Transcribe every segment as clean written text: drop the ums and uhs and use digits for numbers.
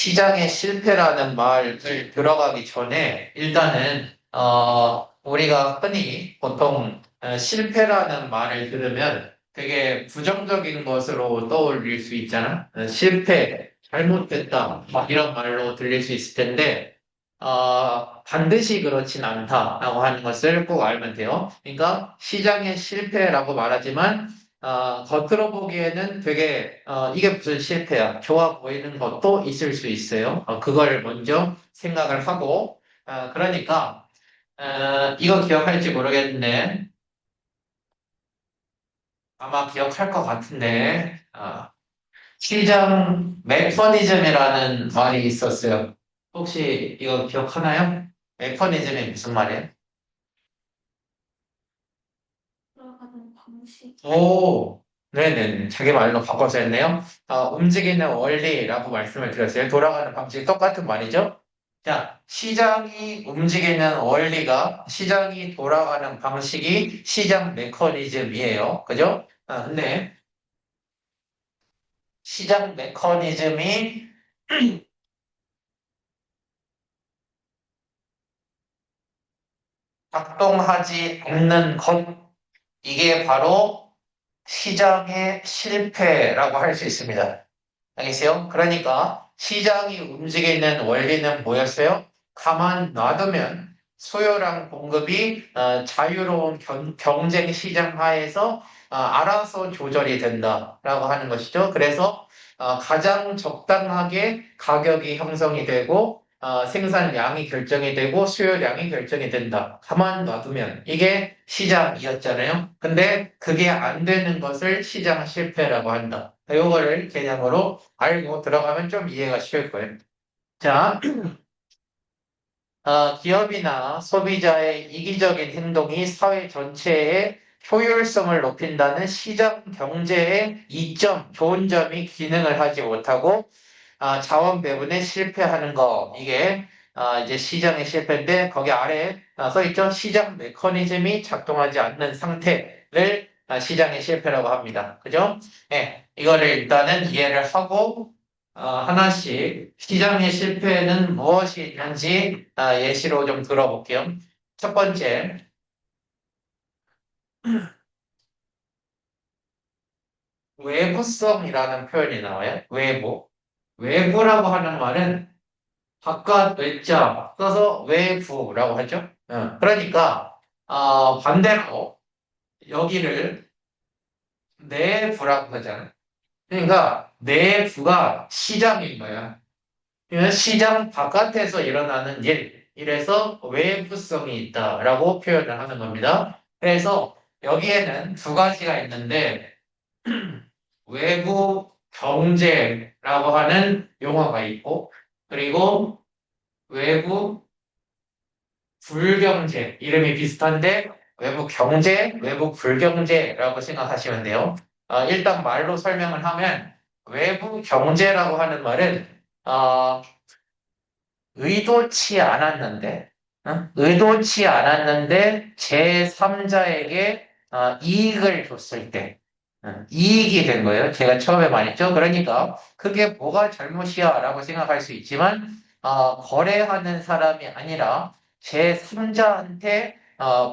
시장의 실패라는 말을 들어가기 전에 일단은 우리가 흔히 보통 실패라는 말을 들으면 되게 부정적인 것으로 떠올릴 수 있잖아. 실패, 잘못됐다, 막 이런 말로 들릴 수 있을 텐데 반드시 그렇진 않다라고 하는 것을 꼭 알면 돼요. 그러니까 시장의 실패라고 말하지만 겉으로 보기에는 되게, 이게 무슨 실패야. 좋아 보이는 것도 있을 수 있어요. 그걸 먼저 생각을 하고, 그러니까, 이거 기억할지 모르겠는데, 아마 기억할 것 같은데, 시장 메커니즘이라는 말이 있었어요. 혹시 이거 기억하나요? 메커니즘이 무슨 말이에요? 돌아가는 방식. 오, 네네. 자기 말로 바꿔서 했네요. 움직이는 원리라고 말씀을 드렸어요. 돌아가는 방식이 똑같은 말이죠. 자, 시장이 움직이는 원리가, 시장이 돌아가는 방식이 시장 메커니즘이에요. 그죠? 근데 시장 메커니즘이 작동하지 않는 것, 이게 바로 시장의 실패라고 할 수 있습니다. 알겠어요? 그러니까 시장이 움직이는 원리는 뭐였어요? 가만 놔두면 수요랑 공급이 자유로운 경쟁 시장 하에서 알아서 조절이 된다라고 하는 것이죠. 그래서 가장 적당하게 가격이 형성이 되고 생산량이 결정이 되고 수요량이 결정이 된다. 가만 놔두면 이게 시장이었잖아요. 근데 그게 안 되는 것을 시장 실패라고 한다. 이거를 개념으로 알고 들어가면 좀 이해가 쉬울 거예요. 자, 기업이나 소비자의 이기적인 행동이 사회 전체의 효율성을 높인다는 시장 경제의 이점, 좋은 점이 기능을 하지 못하고 자원 배분에 실패하는 거. 이게 이제 시장의 실패인데 거기 아래 써 있죠. 시장 메커니즘이 작동하지 않는 상태를 시장의 실패라고 합니다. 그죠? 네, 이거를 일단은 이해를 하고 하나씩 시장의 실패는 무엇이 있는지 예시로 좀 들어볼게요. 첫 번째, 외부성이라는 표현이 나와요. 외부. 외부라고 하는 말은 바깥 외자 써서 외부라고 하죠. 그러니까 반대로 여기를 내부라고 하잖아요. 그러니까 내부가 시장인 거야. 그러면 시장 바깥에서 일어나는 일, 이래서 외부성이 있다라고 표현을 하는 겁니다. 그래서 여기에는 두 가지가 있는데 외부 경제라고 하는 용어가 있고 그리고 외부 불경제, 이름이 비슷한데 외부 경제, 외부 불경제라고 생각하시면 돼요. 일단 말로 설명을 하면 외부 경제라고 하는 말은 의도치 않았는데, 의도치 않았는데 제3자에게 이익을 줬을 때, 이익이 된 거예요. 제가 처음에 말했죠. 그러니까 그게 뭐가 잘못이야 라고 생각할 수 있지만, 거래하는 사람이 아니라 제3자한테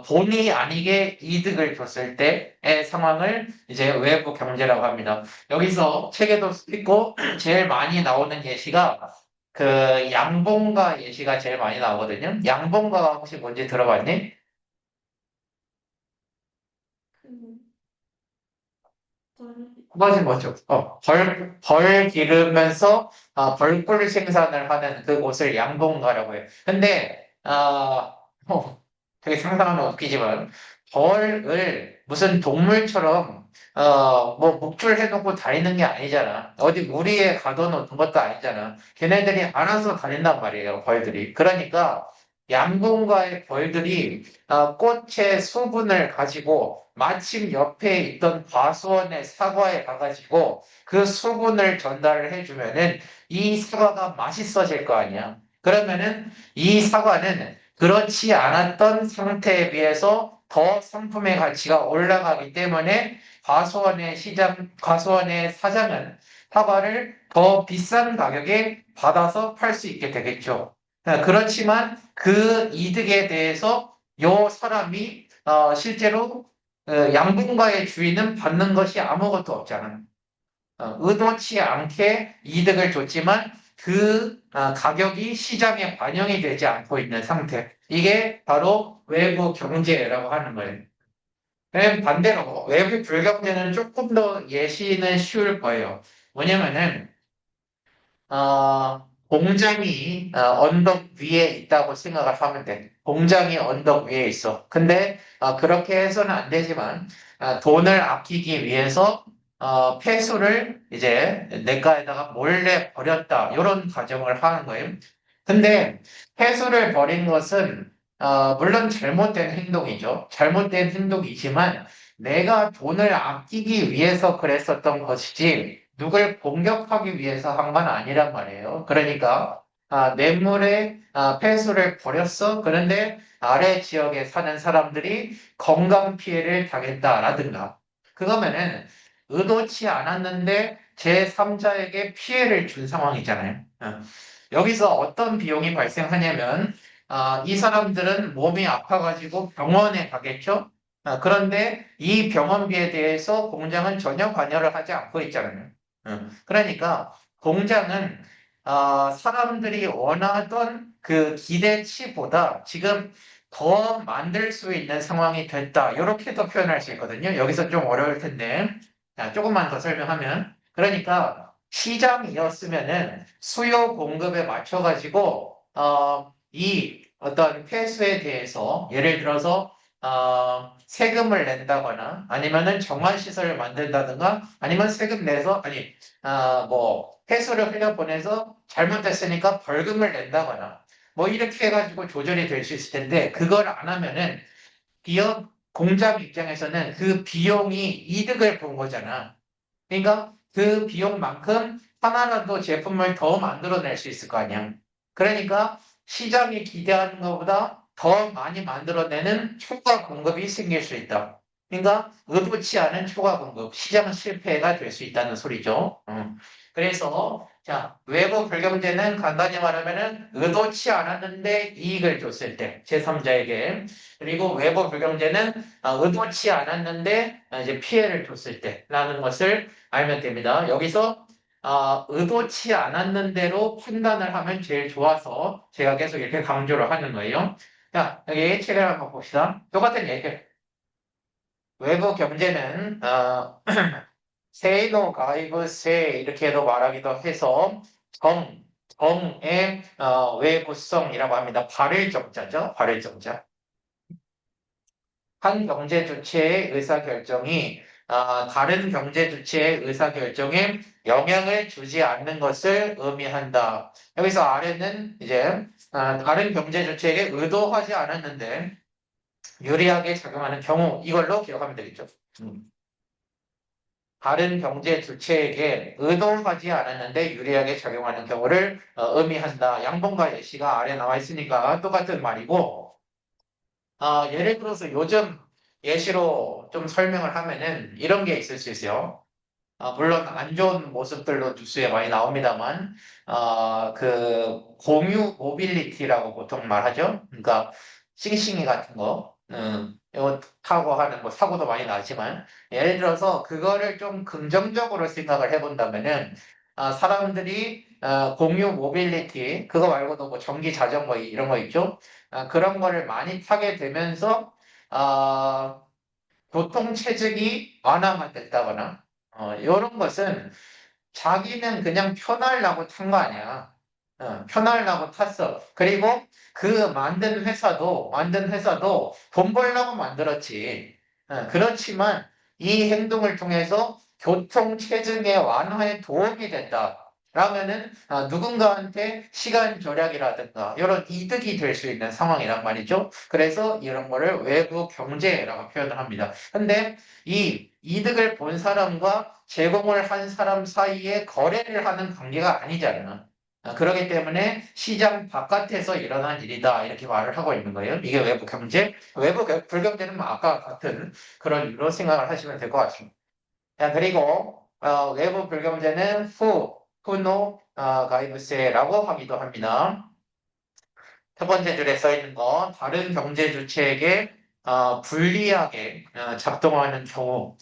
본의 아니게 이득을 줬을 때의 상황을 이제 외부 경제라고 합니다. 여기서 책에도 있고 제일 많이 나오는 예시가 그 양봉가 예시가 제일 많이 나오거든요. 양봉가가 혹시 뭔지 들어봤니? 그, 걸, 맞아, 맞아. 벌 기르면서 벌꿀 생산을 하는 그곳을 양봉가라고 해요. 근데 되게 상상하면 웃기지만 벌을 무슨 동물처럼 뭐 목줄해놓고 다니는 게 아니잖아. 어디 무리에 가둬놓은 것도 아니잖아. 걔네들이 알아서 다닌단 말이에요, 벌들이. 그러니까 양봉가의 벌들이 꽃의 수분을 가지고 마침 옆에 있던 과수원의 사과에 가가지고 그 수분을 전달을 해주면은 이 사과가 맛있어질 거 아니야. 그러면은 이 사과는 그렇지 않았던 상태에 비해서 더 상품의 가치가 올라가기 때문에 과수원의 사장은 사과를 더 비싼 가격에 받아서 팔 수 있게 되겠죠. 그렇지만 그 이득에 대해서 요 사람이 실제로 양분과의 주인은 받는 것이 아무것도 없잖아. 의도치 않게 이득을 줬지만 그 가격이 시장에 반영이 되지 않고 있는 상태. 이게 바로 외부 경제라고 하는 거예요. 반대로 외부 불경제는 조금 더 예시는 쉬울 거예요. 뭐냐면은 공장이 언덕 위에 있다고 생각을 하면 돼. 공장이 언덕 위에 있어. 근데 그렇게 해서는 안 되지만 돈을 아끼기 위해서 폐수를 이제 냇가에다가 몰래 버렸다. 이런 가정을 하는 거예요. 근데 폐수를 버린 것은 물론 잘못된 행동이죠. 잘못된 행동이지만 내가 돈을 아끼기 위해서 그랬었던 것이지 누굴 공격하기 위해서 한 건 아니란 말이에요. 그러니까 냇물에 폐수를 버렸어. 그런데 아래 지역에 사는 사람들이 건강 피해를 당했다라든가 그거면은 의도치 않았는데 제3자에게 피해를 준 상황이잖아요. 여기서 어떤 비용이 발생하냐면 이 사람들은 몸이 아파가지고 병원에 가겠죠. 그런데 이 병원비에 대해서 공장은 전혀 관여를 하지 않고 있잖아요. 그러니까 공장은 사람들이 원하던 그 기대치보다 지금 더 만들 수 있는 상황이 됐다. 이렇게도 표현할 수 있거든요. 여기서 좀 어려울 텐데 조금만 더 설명하면 그러니까 시장이었으면은 수요 공급에 맞춰가지고 이 어떤 폐수에 대해서 예를 들어서 세금을 낸다거나 아니면은 정화시설을 만든다든가 아니면 세금 내서 아니 뭐 폐수를 흘려보내서 잘못됐으니까 벌금을 낸다거나 뭐 이렇게 해가지고 조절이 될 수 있을 텐데 그걸 안 하면은 기업 공장 입장에서는 그 비용이 이득을 본 거잖아. 그러니까 그 비용만큼 하나라도 제품을 더 만들어낼 수 있을 거 아니야. 그러니까 시장이 기대하는 것보다 더 많이 만들어내는 초과 공급이 생길 수 있다. 그러니까 의도치 않은 초과 공급, 시장 실패가 될 수 있다는 소리죠. 그래서 자 외부 불경제는 간단히 말하면은 의도치 않았는데 이익을 줬을 때 제3자에게 그리고 외부 불경제는 의도치 않았는데 이제 피해를 줬을 때라는 것을 알면 됩니다. 여기서 의도치 않았는 대로 판단을 하면 제일 좋아서 제가 계속 이렇게 강조를 하는 거예요. 자, 여기 책을 한번 봅시다. 똑같은 얘기. 외부 경제는 세이노 가이브 세 이렇게도 말하기도 해서 정의 외부성이라고 합니다. 발을 정자죠. 발을 정자. 한 경제 주체의 의사결정이 다른 경제 주체의 의사결정에 영향을 주지 않는 것을 의미한다. 여기서 아래는 이제 다른 경제 주체에게 의도하지 않았는데 유리하게 작용하는 경우 이걸로 기억하면 되겠죠. 음. 다른 경제 주체에게 의도하지 않았는데 유리하게 작용하는 경우를 의미한다. 양본과 예시가 아래 나와 있으니까 똑같은 말이고 예를 들어서 요즘 예시로 좀 설명을 하면은 이런 게 있을 수 있어요. 물론 안 좋은 모습들로 뉴스에 많이 나옵니다만, 그 공유 모빌리티라고 보통 말하죠. 그러니까 싱싱이 같은 거, 이거 타고 하는 뭐 사고도 많이 나지만, 예를 들어서 그거를 좀 긍정적으로 생각을 해본다면은, 사람들이 공유 모빌리티, 그거 말고도 뭐 전기 자전거 이런 거 있죠. 그런 거를 많이 타게 되면서, 아, 교통 체증이 완화가 됐다거나 이런 것은 자기는 그냥 편하려고 탄 거 아니야. 편하려고 탔어. 그리고 그 만든 회사도 돈 벌려고 만들었지. 그렇지만 이 행동을 통해서 교통 체증의 완화에 도움이 된다. 라면은 누군가한테 시간 절약이라든가 이런 이득이 될 수 있는 상황이란 말이죠. 그래서 이런 거를 외부 경제라고 표현을 합니다. 근데 이 이득을 본 사람과 제공을 한 사람 사이에 거래를 하는 관계가 아니잖아. 그렇기 때문에 시장 바깥에서 일어난 일이다. 이렇게 말을 하고 있는 거예요. 이게 외부 경제. 불경제는 뭐 아까 같은 그런 일로 생각을 하시면 될 것 같습니다. 자, 그리고 외부 불경제는 후노 가이브세라고 하기도 합니다. 첫 번째 줄에 써 있는 거, 다른 경제 주체에게 불리하게 작동하는 경우,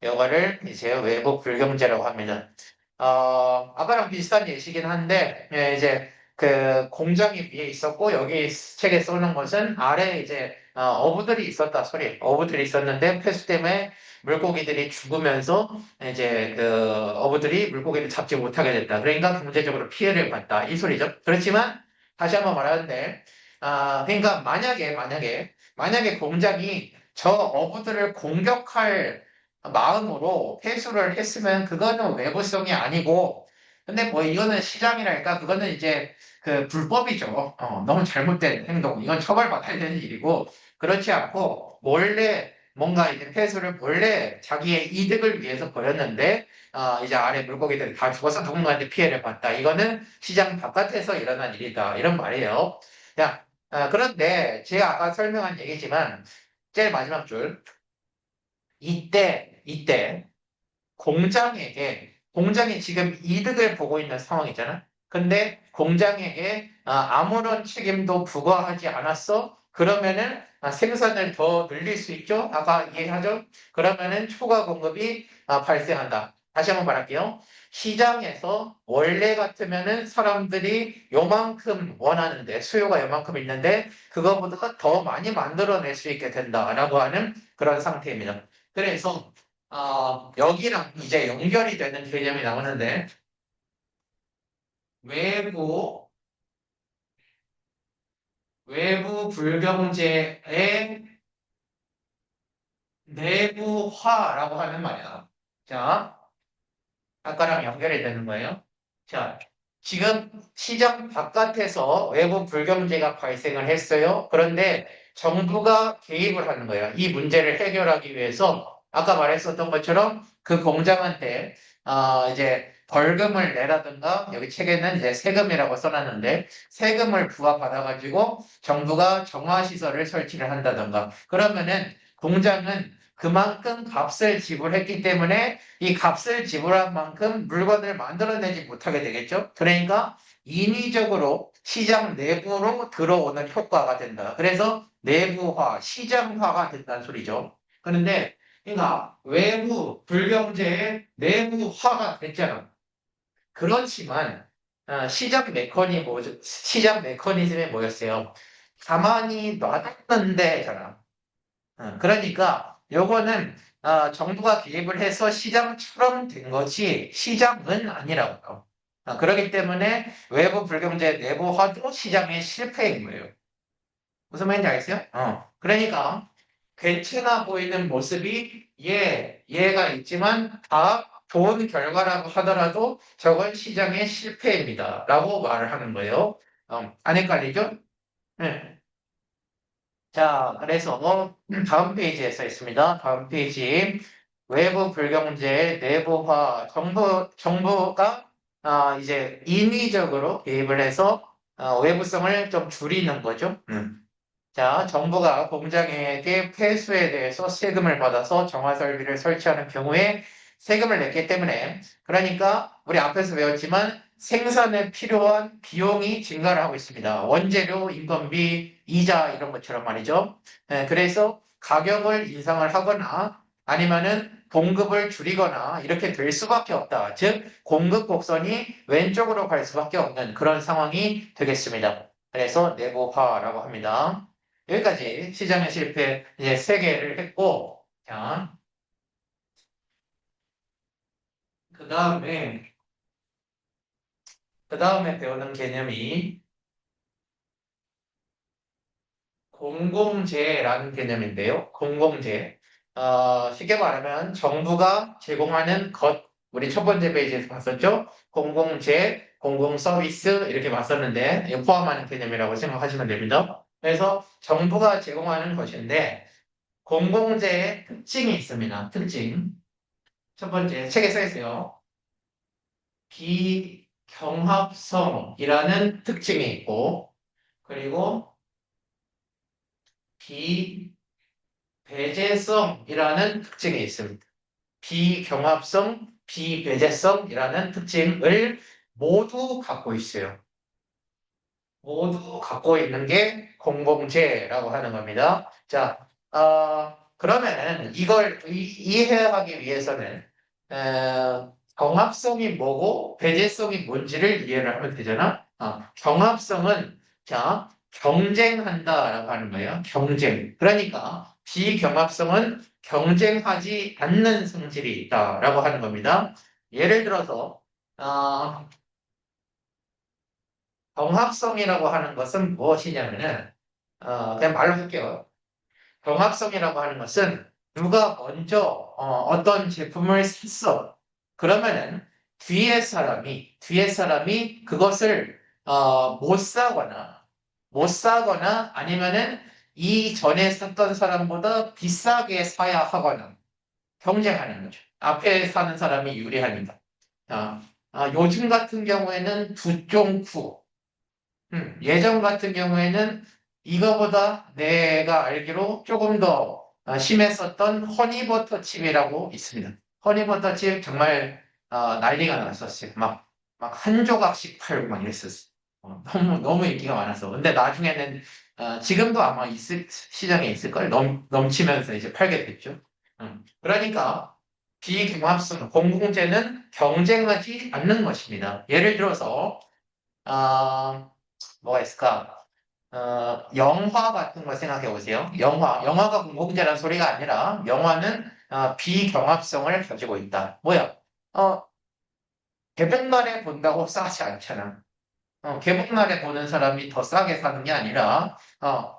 이거를 이제 외부 불경제라고 합니다. 아까랑 비슷한 예시긴 한데, 이제 그 공장이 위에 있었고, 여기 책에 써놓은 것은 아래에 이제 어부들이 있었다 소리. 어부들이 있었는데 폐수 때문에 물고기들이 죽으면서 이제 그 어부들이 물고기를 잡지 못하게 됐다. 그러니까 경제적으로 피해를 봤다. 이 소리죠. 그렇지만 다시 한번 말하는데, 그러니까 만약에 공장이 저 어부들을 공격할 마음으로 회수를 했으면 그거는 외부성이 아니고, 근데 뭐 이거는 시장이랄까 그거는 이제 그 불법이죠. 너무 잘못된 행동. 이건 처벌받아야 되는 일이고, 그렇지 않고 몰래 뭔가 이제 회수를 몰래 자기의 이득을 위해서 벌였는데, 이제 아래 물고기들이 다 죽어서 누군가한테 피해를 봤다. 이거는 시장 바깥에서 일어난 일이다. 이런 말이에요. 자, 그런데 제가 아까 설명한 얘기지만 제일 마지막 줄. 이때 공장이 지금 이득을 보고 있는 상황이잖아. 근데 공장에게 아무런 책임도 부과하지 않았어. 그러면은 생산을 더 늘릴 수 있죠. 아까 이해하죠? 그러면은 초과 공급이 발생한다. 다시 한번 말할게요. 시장에서 원래 같으면은 사람들이 요만큼 원하는데 수요가 요만큼 있는데 그거보다 더 많이 만들어낼 수 있게 된다라고 하는 그런 상태입니다. 그래서 여기랑 이제 연결이 되는 개념이 나오는데, 외부, 외부 불경제의 내부화라고 하는 말이야. 자, 아까랑 연결이 되는 거예요. 자, 지금 시장 바깥에서 외부 불경제가 발생을 했어요. 그런데 정부가 개입을 하는 거예요. 이 문제를 해결하기 위해서 아까 말했었던 것처럼 그 공장한테 이제 벌금을 내라든가 여기 책에는 이제 세금이라고 써놨는데 세금을 부과받아가지고 정부가 정화시설을 설치를 한다든가 그러면은 공장은 그만큼 값을 지불했기 때문에 이 값을 지불한 만큼 물건을 만들어내지 못하게 되겠죠. 그러니까 인위적으로 시장 내부로 들어오는 효과가 된다. 그래서 내부화, 시장화가 된다는 소리죠. 그런데 그러니까 외부 불경제의 내부화가 됐잖아. 그렇지만 시장 메커니즘이 뭐였어요? 가만히 놔뒀는데잖아. 그러니까 요거는 정부가 개입을 해서 시장처럼 된 것이 시장은 아니라고요. 그렇기 때문에 외부 불경제 내부화도 시장의 실패인 거예요. 무슨 말인지 알겠어요? 그러니까 괜찮아 보이는 모습이 얘가 있지만 다 좋은 결과라고 하더라도 저건 시장의 실패입니다. 라고 말을 하는 거예요. 안 헷갈리죠? 네. 자, 그래서 다음 페이지에 써 있습니다. 다음 페이지. 외부 불경제 내부화 정부가 이제 인위적으로 개입을 해서 외부성을 좀 줄이는 거죠. 자, 정부가 공장에게 폐수에 대해서 세금을 받아서 정화 설비를 설치하는 경우에 세금을 냈기 때문에 그러니까 우리 앞에서 배웠지만 생산에 필요한 비용이 증가를 하고 있습니다. 원재료, 인건비, 이자 이런 것처럼 말이죠. 그래서 가격을 인상을 하거나 아니면은 공급을 줄이거나 이렇게 될 수밖에 없다. 즉 공급 곡선이 왼쪽으로 갈 수밖에 없는 그런 상황이 되겠습니다. 그래서 내부화라고 합니다. 여기까지 시장의 실패 이제 세 개를 했고, 자, 그 다음에 배우는 개념이 공공재라는 개념인데요. 공공재. 쉽게 말하면 정부가 제공하는 것, 우리 첫 번째 페이지에서 봤었죠? 공공재, 공공서비스 이렇게 봤었는데 이거 포함하는 개념이라고 생각하시면 됩니다. 그래서 정부가 제공하는 것인데 공공재의 특징이 있습니다. 특징. 첫 번째, 책에 써 있어요. 비경합성이라는 특징이 있고, 그리고 비배제성이라는 특징이 있습니다. 비경합성, 비배제성이라는 특징을 모두 갖고 있어요. 모두 갖고 있는 게 공공재라고 하는 겁니다. 자, 그러면은 이걸 이해하기 위해서는 경합성이 뭐고 배제성이 뭔지를 이해를 하면 되잖아. 경합성은 자 경쟁한다라고 하는 거예요. 경쟁. 그러니까 비경합성은 경쟁하지 않는 성질이 있다라고 하는 겁니다. 예를 들어서 어, 경합성이라고 하는 것은 무엇이냐면은 그냥 말로 할게요. 경합성이라고 하는 것은 누가 먼저 어떤 제품을 샀어. 그러면은 뒤에 사람이 그것을 못 사거나 아니면은 이전에 샀던 사람보다 비싸게 사야 하거나 경쟁하는 거죠. 앞에 사는 사람이 유리하니까. 아, 요즘 같은 경우에는 두종쿠 예전 같은 경우에는 이거보다 내가 알기로 조금 더 심했었던 허니버터 칩이라고 있습니다. 허니버터 칩 정말 난리가 났었어요. 막 한 조각씩 팔고 막 이랬었어요. 너무 인기가 많아서. 근데 나중에는 지금도 아마 시장에 있을걸? 넘치면서 이제 팔게 됐죠. 그러니까 비경합성 공공재는 경쟁하지 않는 것입니다. 예를 들어서 아, 뭐가 있을까? 영화 같은 거 생각해 보세요. 영화가 공공재라는 소리가 아니라 영화는 비경합성을 가지고 있다. 뭐야? 어, 개봉날에 본다고 싸지 않잖아. 개봉날에 보는 사람이 더 싸게 사는 게 아니라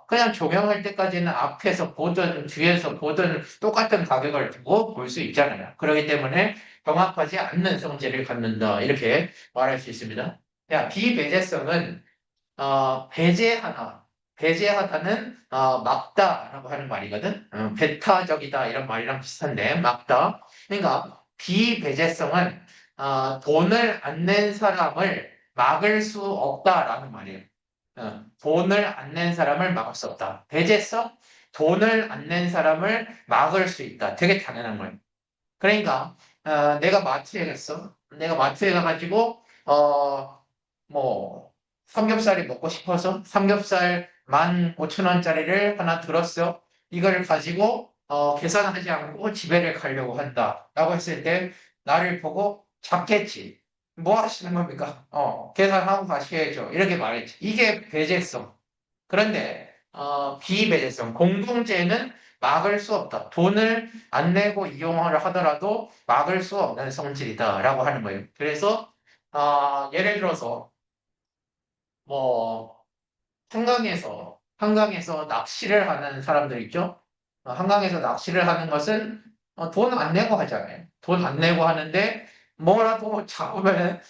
그냥 종영할 때까지는 앞에서 보든 뒤에서 보든 똑같은 가격을 두고 볼 수 있잖아요. 그렇기 때문에 경합하지 않는 성질을 갖는다. 이렇게 말할 수 있습니다. 야, 비배제성은 배제하다는 막다라고 하는 말이거든. 배타적이다 이런 말이랑 비슷한데 막다. 그러니까 비배제성은 돈을 안 낸 사람을 막을 수 없다라는 말이에요. 돈을 안 낸 사람을 막을 수 없다. 배제성, 돈을 안 낸 사람을 막을 수 있다. 되게 당연한 거예요. 그러니까 내가 마트에 갔어. 내가 마트에 가가지고 뭐 삼겹살이 먹고 싶어서 삼겹살 15,000원짜리를 하나 들었어. 이걸 가지고 계산하지 않고 집에를 가려고 한다라고 했을 때 나를 보고 잡겠지. 뭐 하시는 겁니까? 계산하고 가셔야죠. 이렇게 말했지. 이게 배제성. 그런데 비배제성, 공동체는 막을 수 없다. 돈을 안 내고 이용을 하더라도 막을 수 없는 성질이다라고 하는 거예요. 그래서 예를 들어서 뭐 한강에서 낚시를 하는 사람들 있죠? 한강에서 낚시를 하는 것은 돈 안 내고 하잖아요. 돈 안 내고 하는데 뭐라도 잡으면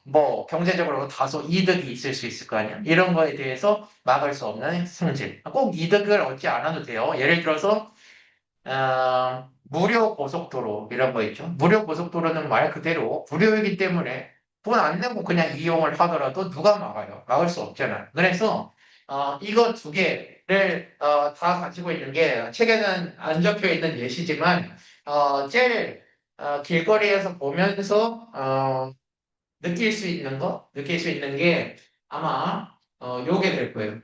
뭐 경제적으로 다소 이득이 있을 수 있을 거 아니야. 이런 거에 대해서 막을 수 없는 성질. 꼭 이득을 얻지 않아도 돼요. 예를 들어서 무료 고속도로 이런 거 있죠. 무료 고속도로는 말 그대로 무료이기 때문에 돈 안 내고 그냥 이용을 하더라도 누가 막아요? 막을 수 없잖아요. 그래서 이거 두 개를 다 가지고 있는 게 책에는 안 적혀 있는 예시지만 제일 길거리에서 보면서 느낄 수 있는 게 아마 요게 될 거예요.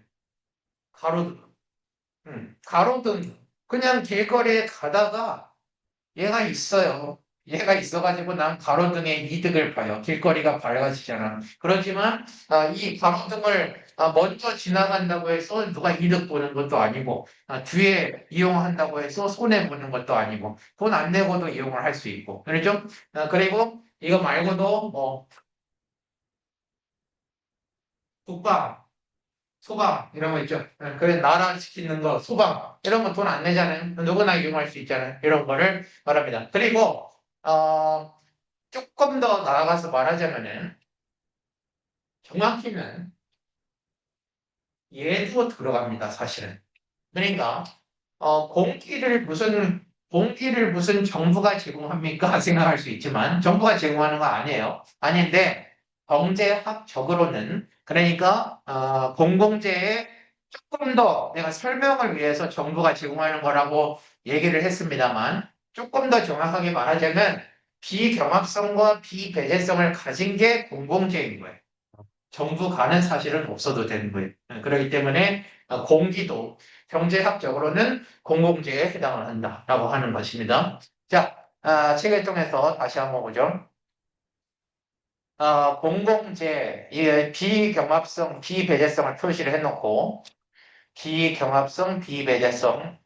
가로등. 가로등. 그냥 길거리에 가다가 얘가 있어요. 얘가 있어가지고 난 가로등의 이득을 봐요. 길거리가 밝아지잖아. 그렇지만 이 가로등을 먼저 지나간다고 해서 누가 이득 보는 것도 아니고 뒤에 이용한다고 해서 손해 보는 것도 아니고 돈 안 내고도 이용을 할 수 있고 그렇죠? 그리고 이거 말고도 뭐 국방, 소방 이런 거 있죠. 그래 나라 지키는 거 소방 이런 거 돈 안 내잖아요. 누구나 이용할 수 있잖아요. 이런 거를 말합니다. 그리고 조금 더 나아가서 말하자면은 정확히는 얘도 들어갑니다, 사실은. 그러니까 공기를 무슨 정부가 제공합니까? 생각할 수 있지만 정부가 제공하는 거 아니에요. 아닌데 경제학적으로는 그러니까 공공재에 조금 더 내가 설명을 위해서 정부가 제공하는 거라고 얘기를 했습니다만 조금 더 정확하게 말하자면 비경합성과 비배제성을 가진 게 공공재인 거예요. 정부가는 사실은 없어도 되는 거예요. 그렇기 때문에 공기도 경제학적으로는 공공재에 해당을 한다라고 하는 것입니다. 자, 책을 통해서 다시 한번 보죠. 공공재, 이 비경합성, 비배제성을 표시를 해놓고 비경합성, 비배제성,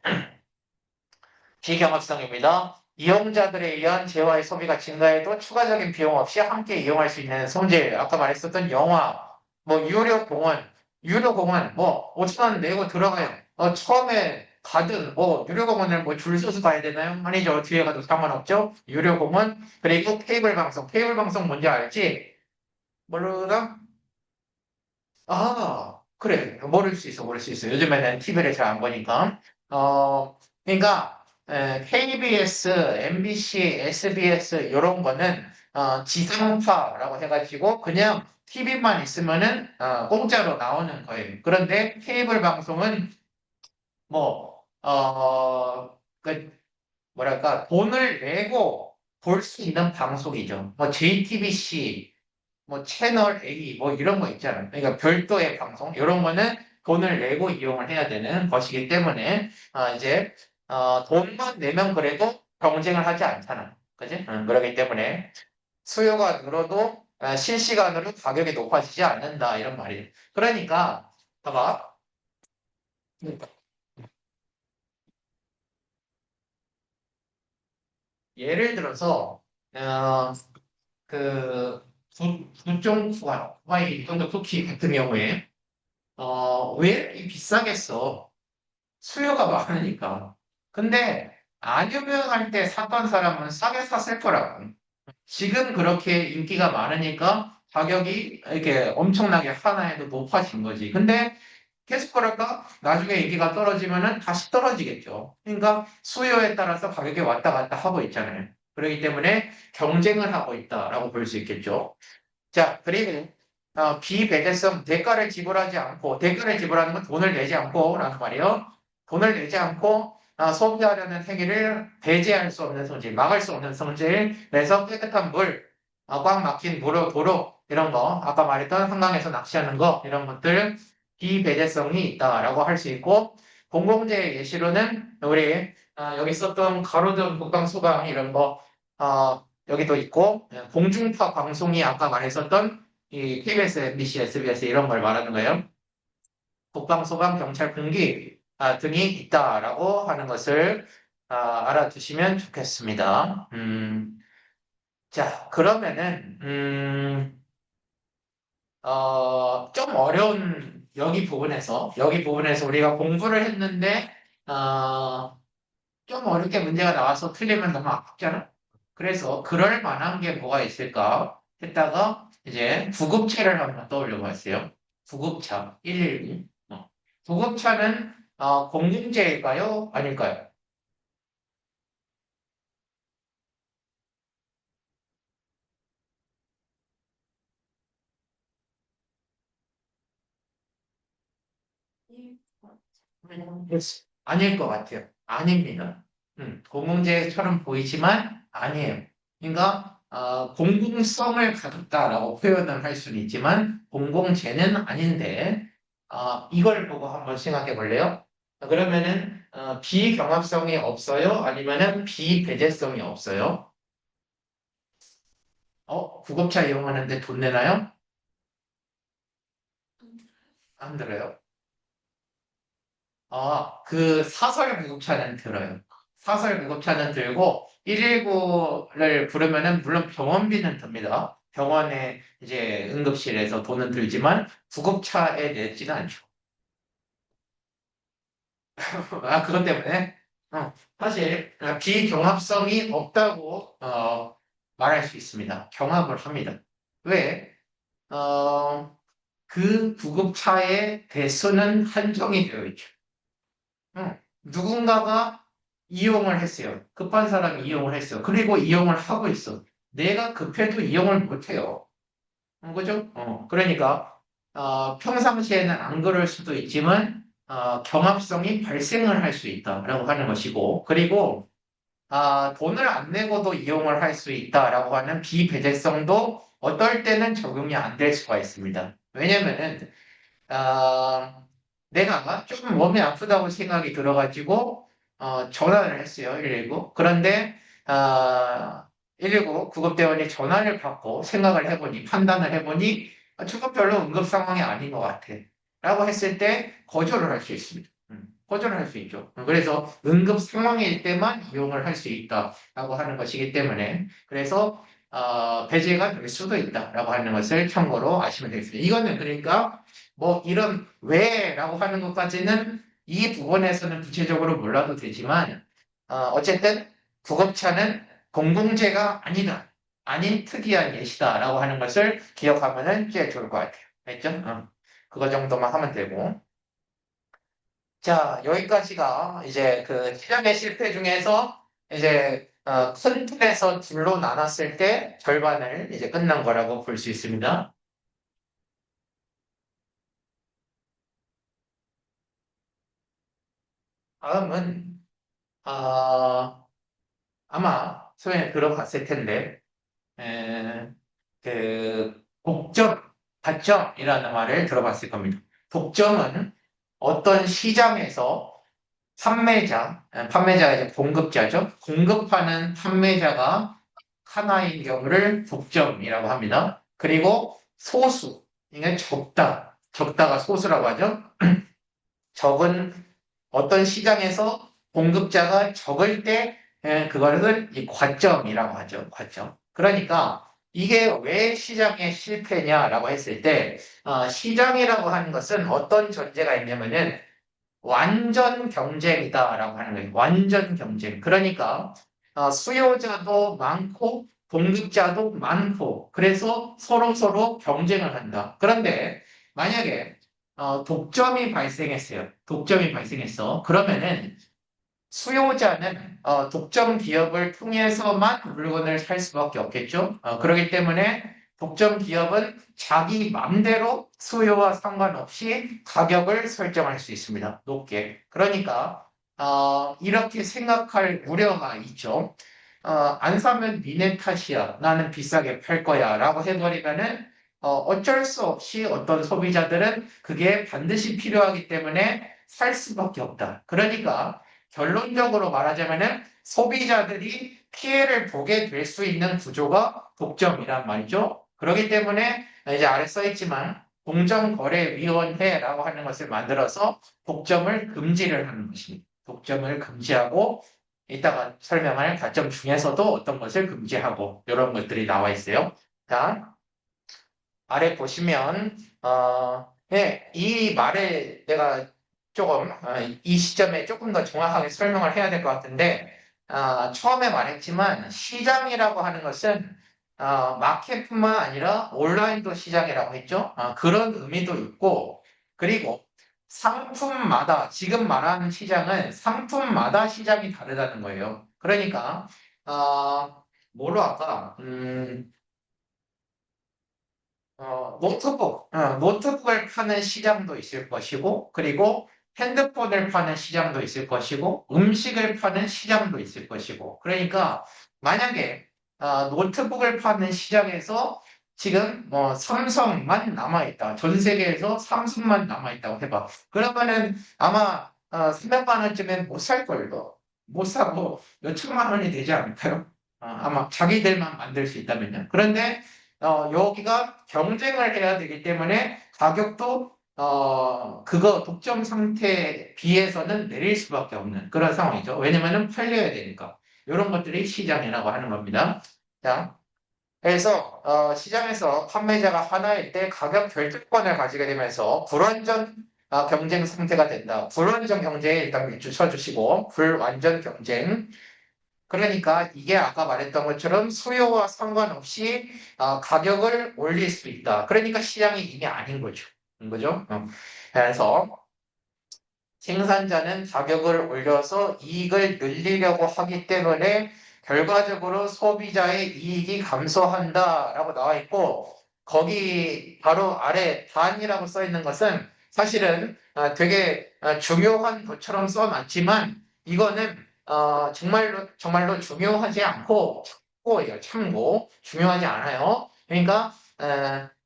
비경합성입니다. 이용자들에 의한 재화의 소비가 증가해도 추가적인 비용 없이 함께 이용할 수 있는 성질. 아까 말했었던 영화, 뭐 유료공원 뭐 5천 원 내고 들어가요. 처음에 가든 뭐 유료공원을 뭐 줄 서서 가야 되나요? 아니죠. 뒤에 가도 상관없죠. 유료공원 그리고 케이블 방송 뭔지 알지? 모르나? 그래. 모를 수 있어. 요즘에는 TV를 잘 안 보니까. 그러니까, KBS, MBC, SBS, 이런 거는, 지상파라고 해가지고, 그냥 TV만 있으면은, 공짜로 나오는 거예요. 그런데 케이블 방송은, 뭐, 뭐랄까, 돈을 내고 볼 수 있는 방송이죠. 뭐, JTBC, 뭐 채널 A 뭐 이런 거 있잖아요. 그러니까 별도의 방송 이런 거는 돈을 내고 이용을 해야 되는 것이기 때문에 이제 돈만 내면 그래도 경쟁을 하지 않잖아. 그지? 그렇기 때문에 수요가 늘어도 실시간으로 가격이 높아지지 않는다 이런 말이에요. 그러니까 봐봐. 예를 들어서 어, 그 두종 쿠아이 정도 쿠키 같은 경우에 왜 이렇게 비싸겠어? 수요가 많으니까. 근데 안 유명할 때 샀던 사람은 싸게 샀을 거라고. 지금 그렇게 인기가 많으니까 가격이 이렇게 엄청나게 하나에도 높아진 거지. 근데 계속 그럴까? 나중에 인기가 떨어지면은 다시 떨어지겠죠. 그러니까 수요에 따라서 가격이 왔다 갔다 하고 있잖아요. 그렇기 때문에 경쟁을 하고 있다라고 볼 수 있겠죠. 자, 그리고 비배제성 대가를 지불하는 건 돈을 내지 않고라는 말이에요. 돈을 내지 않고 소비하려는 행위를 배제할 수 없는 성질, 막을 수 없는 성질. 그래서 깨끗한 물, 꽉 막힌 도로 이런 거, 아까 말했던 한강에서 낚시하는 거 이런 것들 비배제성이 있다라고 할 수 있고 공공재 예시로는 우리 여기 썼던 가로등, 북방, 소방 이런 거 여기도 있고 공중파 방송이 아까 말했었던 이 KBS, MBC, SBS 이런 걸 말하는 거예요. 국방소방, 경찰, 공기 등이 있다라고 하는 것을 알아두시면 좋겠습니다. 자, 그러면은 좀 어려운 여기 부분에서 우리가 공부를 했는데 좀 어렵게 문제가 나와서 틀리면 너무 아깝잖아. 그래서 그럴 만한 게 뭐가 있을까 했다가 이제 구급차를 한번 떠올려 봤어요. 구급차 119. 구급차는 공중제일까요? 아닐까요? 일, 아닐 것 같아요. 아닙니다. 공공재처럼 보이지만 아니에요. 그러니까 공공성을 가졌다라고 표현을 할 수는 있지만 공공재는 아닌데 이걸 보고 한번 생각해 볼래요? 그러면은 비경합성이 없어요? 아니면은 비배제성이 없어요? 구급차 이용하는데 돈 내나요? 안 들어요. 그 사설 구급차는 들어요. 사설 구급차는 들고 119를 부르면은 물론 병원비는 듭니다. 병원에 이제 응급실에서 돈은 들지만 구급차에 내지는 않죠. 그것 때문에 사실 비경합성이 없다고 말할 수 있습니다. 경합을 합니다. 왜? 어, 그 구급차의 대수는 한정이 되어 있죠. 누군가가 이용을 했어요. 급한 사람이 이용을 했어. 그리고 이용을 하고 있어. 내가 급해도 이용을 못해요. 그죠? 그러니까 평상시에는 안 그럴 수도 있지만 경합성이 발생을 할 수 있다라고 하는 것이고 그리고 돈을 안 내고도 이용을 할 수 있다라고 하는 비배제성도 어떨 때는 적용이 안 될 수가 있습니다. 왜냐면은 아, 내가 조금 몸이 아프다고 생각이 들어가지고 전화를 했어요. 119. 그런데 119 구급대원이 전화를 받고 생각을 해보니 판단을 해보니 저거 별로 응급 상황이 아닌 것 같아. 라고 했을 때 거절을 할 수 있습니다. 거절을 할 수 있죠. 그래서 응급 상황일 때만 이용을 할 수 있다라고 하는 것이기 때문에 그래서 배제가 될 수도 있다라고 하는 것을 참고로 아시면 되겠습니다. 이거는 그러니까 뭐 이런 왜라고 하는 것까지는 이 부분에서는 구체적으로 몰라도 되지만 어쨌든 구급차는 공공재가 아니다. 아닌 특이한 예시다라고 하는 것을 기억하면은 꽤 좋을 것 같아요. 알죠? 그거 정도만 하면 되고. 자, 여기까지가 이제 그 실험의 실패 중에서 이제 큰 틀에서 둘로 나눴을 때 절반을 이제 끝난 거라고 볼 수 있습니다. 다음은 어, 아마 소연이 들어봤을 텐데 에, 독점, 가점이라는 말을 들어봤을 겁니다. 독점은 어떤 시장에서 판매자가 이제 공급자죠. 공급하는 판매자가 하나인 경우를 독점이라고 합니다. 그리고 소수, 이게 적다가 소수라고 하죠. 적은 어떤 시장에서 공급자가 적을 때 그것을 이 과점이라고 하죠. 과점. 그러니까 이게 왜 시장의 실패냐라고 했을 때 시장이라고 하는 것은 어떤 존재가 있냐면은 완전 경쟁이다라고 하는 거예요. 완전 경쟁. 그러니까 수요자도 많고 공급자도 많고 그래서 서로 경쟁을 한다. 그런데 만약에 독점이 발생했어요. 독점이 발생했어. 그러면은 수요자는 독점 기업을 통해서만 물건을 살 수밖에 없겠죠. 그렇기 때문에 독점 기업은 자기 맘대로 수요와 상관없이 가격을 설정할 수 있습니다. 높게. 그러니까 이렇게 생각할 우려가 있죠. 안 사면 니네 탓이야. 나는 비싸게 팔 거야. 라고 해버리면은 어쩔 수 없이 어떤 소비자들은 그게 반드시 필요하기 때문에 살 수밖에 없다. 그러니까 결론적으로 말하자면은 소비자들이 피해를 보게 될 수 있는 구조가 독점이란 말이죠. 그렇기 때문에 이제 아래 써 있지만 공정거래위원회라고 하는 것을 만들어서 독점을 금지를 하는 것입니다. 독점을 금지하고 이따가 설명할 가점 중에서도 어떤 것을 금지하고 이런 것들이 나와 있어요. 자, 아래 보시면 네, 이 말을 내가 조금 이 시점에 조금 더 정확하게 설명을 해야 될 것 같은데 처음에 말했지만 시장이라고 하는 것은 마켓뿐만 아니라 온라인도 시장이라고 했죠. 그런 의미도 있고 그리고 상품마다 지금 말하는 시장은 상품마다 시장이 다르다는 거예요. 그러니까 뭐로 할까? 노트북을 파는 시장도 있을 것이고, 그리고 핸드폰을 파는 시장도 있을 것이고, 음식을 파는 시장도 있을 것이고, 그러니까 만약에 노트북을 파는 시장에서 지금 뭐 삼성만 남아있다. 전 세계에서 삼성만 남아있다고 해봐. 그러면은 아마 300만 원쯤엔 못 살 걸요. 못 사고 몇 천만 원이 되지 않을까요? 아마 자기들만 만들 수 있다면요. 그런데 여기가 경쟁을 해야 되기 때문에 가격도 그거 독점 상태에 비해서는 내릴 수밖에 없는 그런 상황이죠. 왜냐면은 팔려야 되니까. 이런 것들이 시장이라고 하는 겁니다. 자, 그래서 시장에서 판매자가 하나일 때 가격 결정권을 가지게 되면서 불완전 경쟁 상태가 된다. 불완전 경쟁에 일단 밑줄 쳐주시고 불완전 경쟁. 그러니까 이게 아까 말했던 것처럼 수요와 상관없이 가격을 올릴 수 있다. 그러니까 시장이 이게 아닌 거죠. 그죠? 그래서 생산자는 가격을 올려서 이익을 늘리려고 하기 때문에 결과적으로 소비자의 이익이 감소한다라고 나와 있고 거기 바로 아래 단이라고 써 있는 것은 사실은 되게 중요한 것처럼 써놨지만 이거는 정말로 중요하지 않고 참고예요. 참고 중요하지 않아요. 그러니까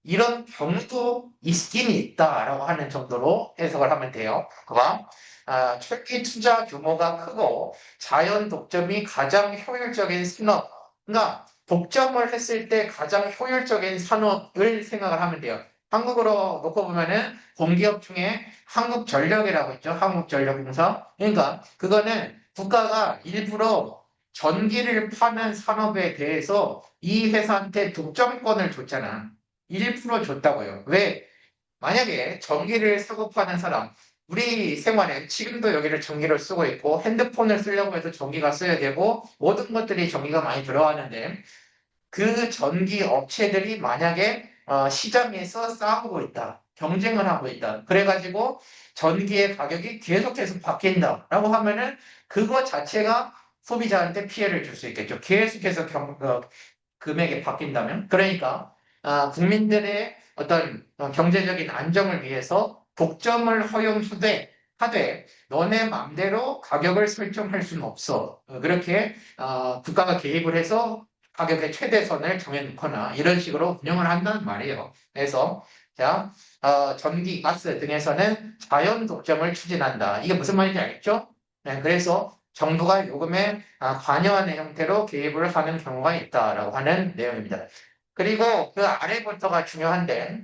이런 경우도 있긴 있다라고 하는 정도로 해석을 하면 돼요. 그봐 초기 투자 규모가 크고 자연 독점이 가장 효율적인 산업. 그러니까 독점을 했을 때 가장 효율적인 산업을 생각을 하면 돼요. 한국으로 놓고 보면은 공기업 중에 한국전력이라고 있죠. 한국전력공사. 그러니까 그거는 국가가 일부러 전기를 파는 산업에 대해서 이 회사한테 독점권을 줬잖아. 일부러 줬다고요. 왜? 만약에 전기를 사고 파는 사람, 우리 생활에 지금도 여기를 전기를 쓰고 있고 핸드폰을 쓰려고 해도 전기가 써야 되고 모든 것들이 전기가 많이 들어가는데 그 전기 업체들이 만약에 시장에서 싸우고 있다. 경쟁을 하고 있다. 그래가지고 전기의 가격이 계속해서 바뀐다라고 하면은 그거 자체가 소비자한테 피해를 줄 수 있겠죠. 계속해서 금액이 바뀐다면. 그러니까 국민들의 어떤 경제적인 안정을 위해서 독점을 하되 너네 맘대로 가격을 설정할 수는 없어. 그렇게 국가가 개입을 해서 가격의 최대선을 정해놓거나 이런 식으로 운영을 한다는 말이에요. 그래서 자, 전기, 가스 등에서는 자연 독점을 추진한다. 이게 무슨 말인지 알겠죠? 네, 그래서 정부가 요금에 관여하는 형태로 개입을 하는 경우가 있다라고 하는 내용입니다. 그리고 그 아래부터가 중요한데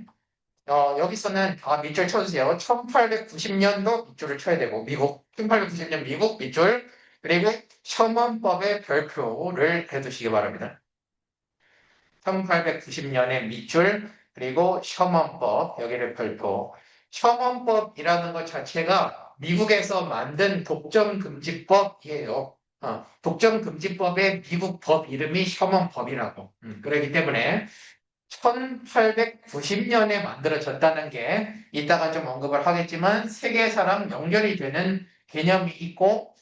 여기서는 밑줄 쳐주세요. 1890년도 밑줄을 쳐야 되고 미국 1890년 미국 밑줄 그리고 셔먼법의 별표를 해두시기 바랍니다. 1890년의 밑줄 그리고 셔먼법 여기를 별표 셔먼법이라는 것 자체가 미국에서 만든 독점금지법이에요. 독점금지법의 미국 법 이름이 셔먼법이라고. 그렇기 때문에 1890년에 만들어졌다는 게 이따가 좀 언급을 하겠지만 세계사랑 연결이 되는 개념이 있고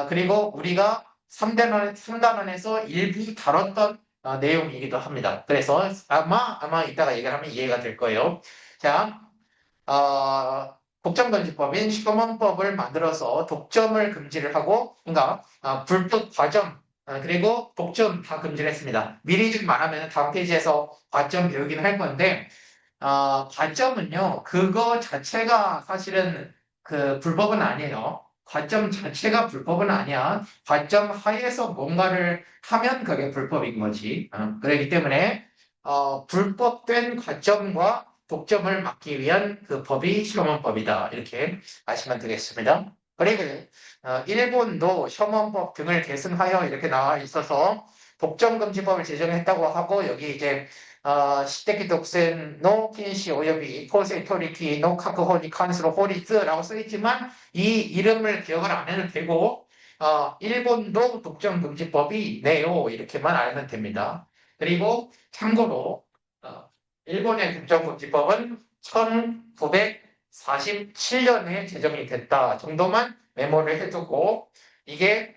그리고 우리가 3단원에서 일부 다뤘던 내용이기도 합니다. 그래서 아마 이따가 얘기를 하면 이해가 될 거예요. 자, 독점금지법인 시범헌법을 만들어서 독점을 금지를 하고 그러니까 불법 과점 그리고 독점 다 금지를 했습니다. 미리 좀 말하면 다음 페이지에서 과점 배우긴 할 건데 과점은요 그거 자체가 사실은 그 불법은 아니에요. 과점 자체가 불법은 아니야. 과점 하에서 뭔가를 하면 그게 불법인 거지. 그렇기 때문에 불법된 과점과 독점을 막기 위한 그 법이 셔먼법이다. 이렇게 아시면 되겠습니다. 그리고 일본도 셔먼법 등을 계승하여 이렇게 나와 있어서 독점금지법을 제정했다고 하고 여기 이제 시테키 독센 노 킨시 오요비 코세 토리키 노 카쿠호니 칸스로 호리츠라고 써있지만 이 이름을 기억을 안 해도 되고 일본도 독점금지법이 있네요. 이렇게만 알면 됩니다. 그리고 참고로 일본의 국정금지법은 1947년에 제정이 됐다 정도만 메모를 해두고 이게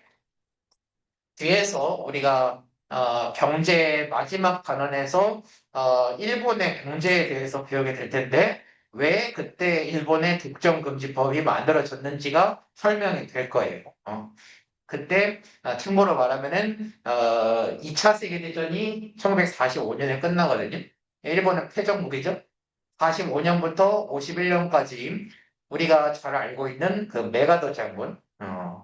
뒤에서 우리가 경제 마지막 단원에서 일본의 경제에 대해서 배우게 될 텐데 왜 그때 일본의 국정금지법이 만들어졌는지가 설명이 될 거예요. 그때 참고로 말하면은 2차 세계대전이 1945년에 끝나거든요. 일본은 패전국이죠. 45년부터 51년까지 우리가 잘 알고 있는 그 메가더 장군,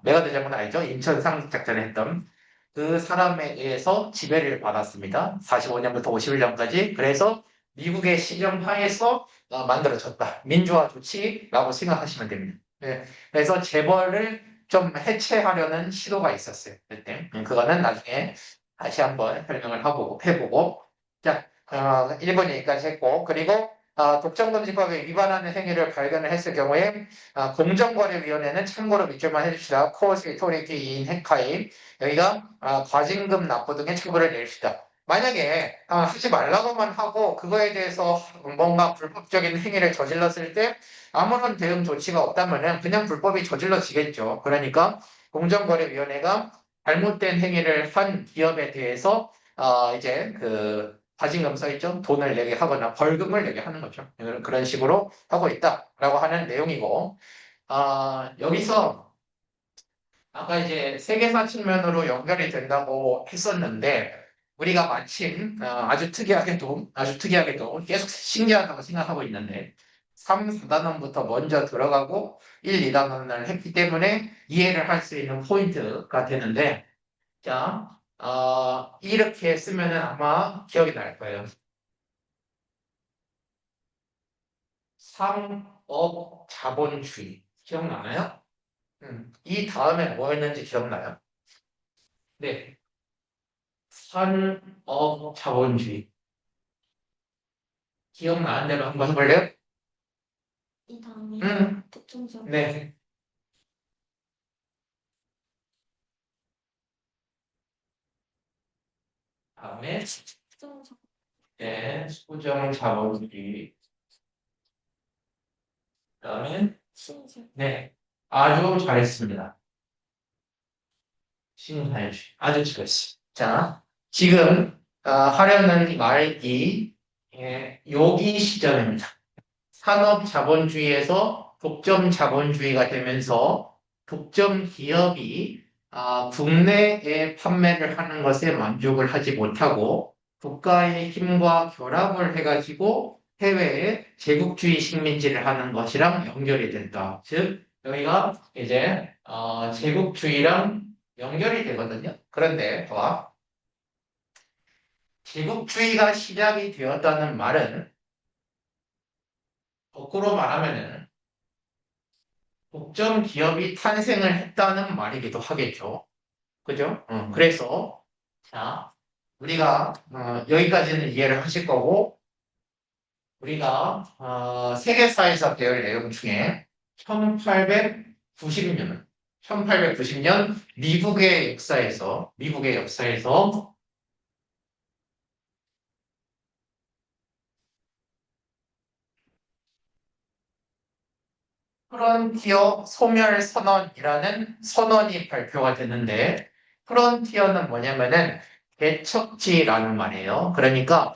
메가더 장군 알죠? 인천 상륙작전을 했던 그 사람에 의해서 지배를 받았습니다. 45년부터 51년까지. 그래서 미국의 시정하에서 만들어졌다. 민주화 조치라고 생각하시면 됩니다. 네. 그래서 재벌을 좀 해체하려는 시도가 있었어요. 그때. 그거는 나중에 다시 한번 설명을 해보고. 자, 1번 얘기까지 했고, 그리고 독점금지법에 위반하는 행위를 발견을 했을 경우에 공정거래위원회는 참고로 밑줄만 해줍시다. 코어스 토리키 인 핵카임 여기가 과징금 납부 등의 처벌을 내립시다. 만약에 하지 말라고만 하고 그거에 대해서 뭔가 불법적인 행위를 저질렀을 때 아무런 대응 조치가 없다면은 그냥 불법이 저질러지겠죠. 그러니까 공정거래위원회가 잘못된 행위를 한 기업에 대해서 이제 그 과징금 써있죠. 돈을 내게 하거나 벌금을 내게 하는 거죠. 그런 식으로 하고 있다라고 하는 내용이고 여기서 아까 이제 세계사 측면으로 연결이 된다고 했었는데, 우리가 마침 아주 특이하게도 계속 신기하다고 생각하고 있는데, 3, 4단원부터 먼저 들어가고 1, 2단원을 했기 때문에 이해를 할 수 있는 포인트가 되는데, 자, 이렇게 쓰면은 아마 기억이 날 거예요. 상업 자본주의. 기억나나요? 이 다음에 뭐였는지 기억나요? 네. 산업 자본주의. 기억나는 대로 한번 해볼래요? 이 다음에 특정적 네. 다음에, 특정적 네, 소정 자본주의. 다음에, 신설 네. 아주 잘했습니다. 신사유주의. 아주 잘했어요. 자, 지금, 하려는 말이, 여기 시점입니다. 산업 자본주의에서 독점 자본주의가 되면서 독점 기업이 국내에 판매를 하는 것에 만족을 하지 못하고 국가의 힘과 결합을 해가지고 해외에 제국주의 식민지를 하는 것이랑 연결이 된다. 즉 여기가 이제 제국주의랑 연결이 되거든요. 그런데 봐봐. 제국주의가 시작이 되었다는 말은 거꾸로 말하면은 독점 기업이 탄생을 했다는 말이기도 하겠죠. 그죠? 그래서, 자, 우리가, 여기까지는 이해를 하실 거고, 우리가, 세계사에서 배울 내용 중에 1890년, 1890년 미국의 역사에서 프론티어 소멸선언이라는 선언이 발표가 되는데, 프론티어는 뭐냐면은 개척지라는 말이에요. 그러니까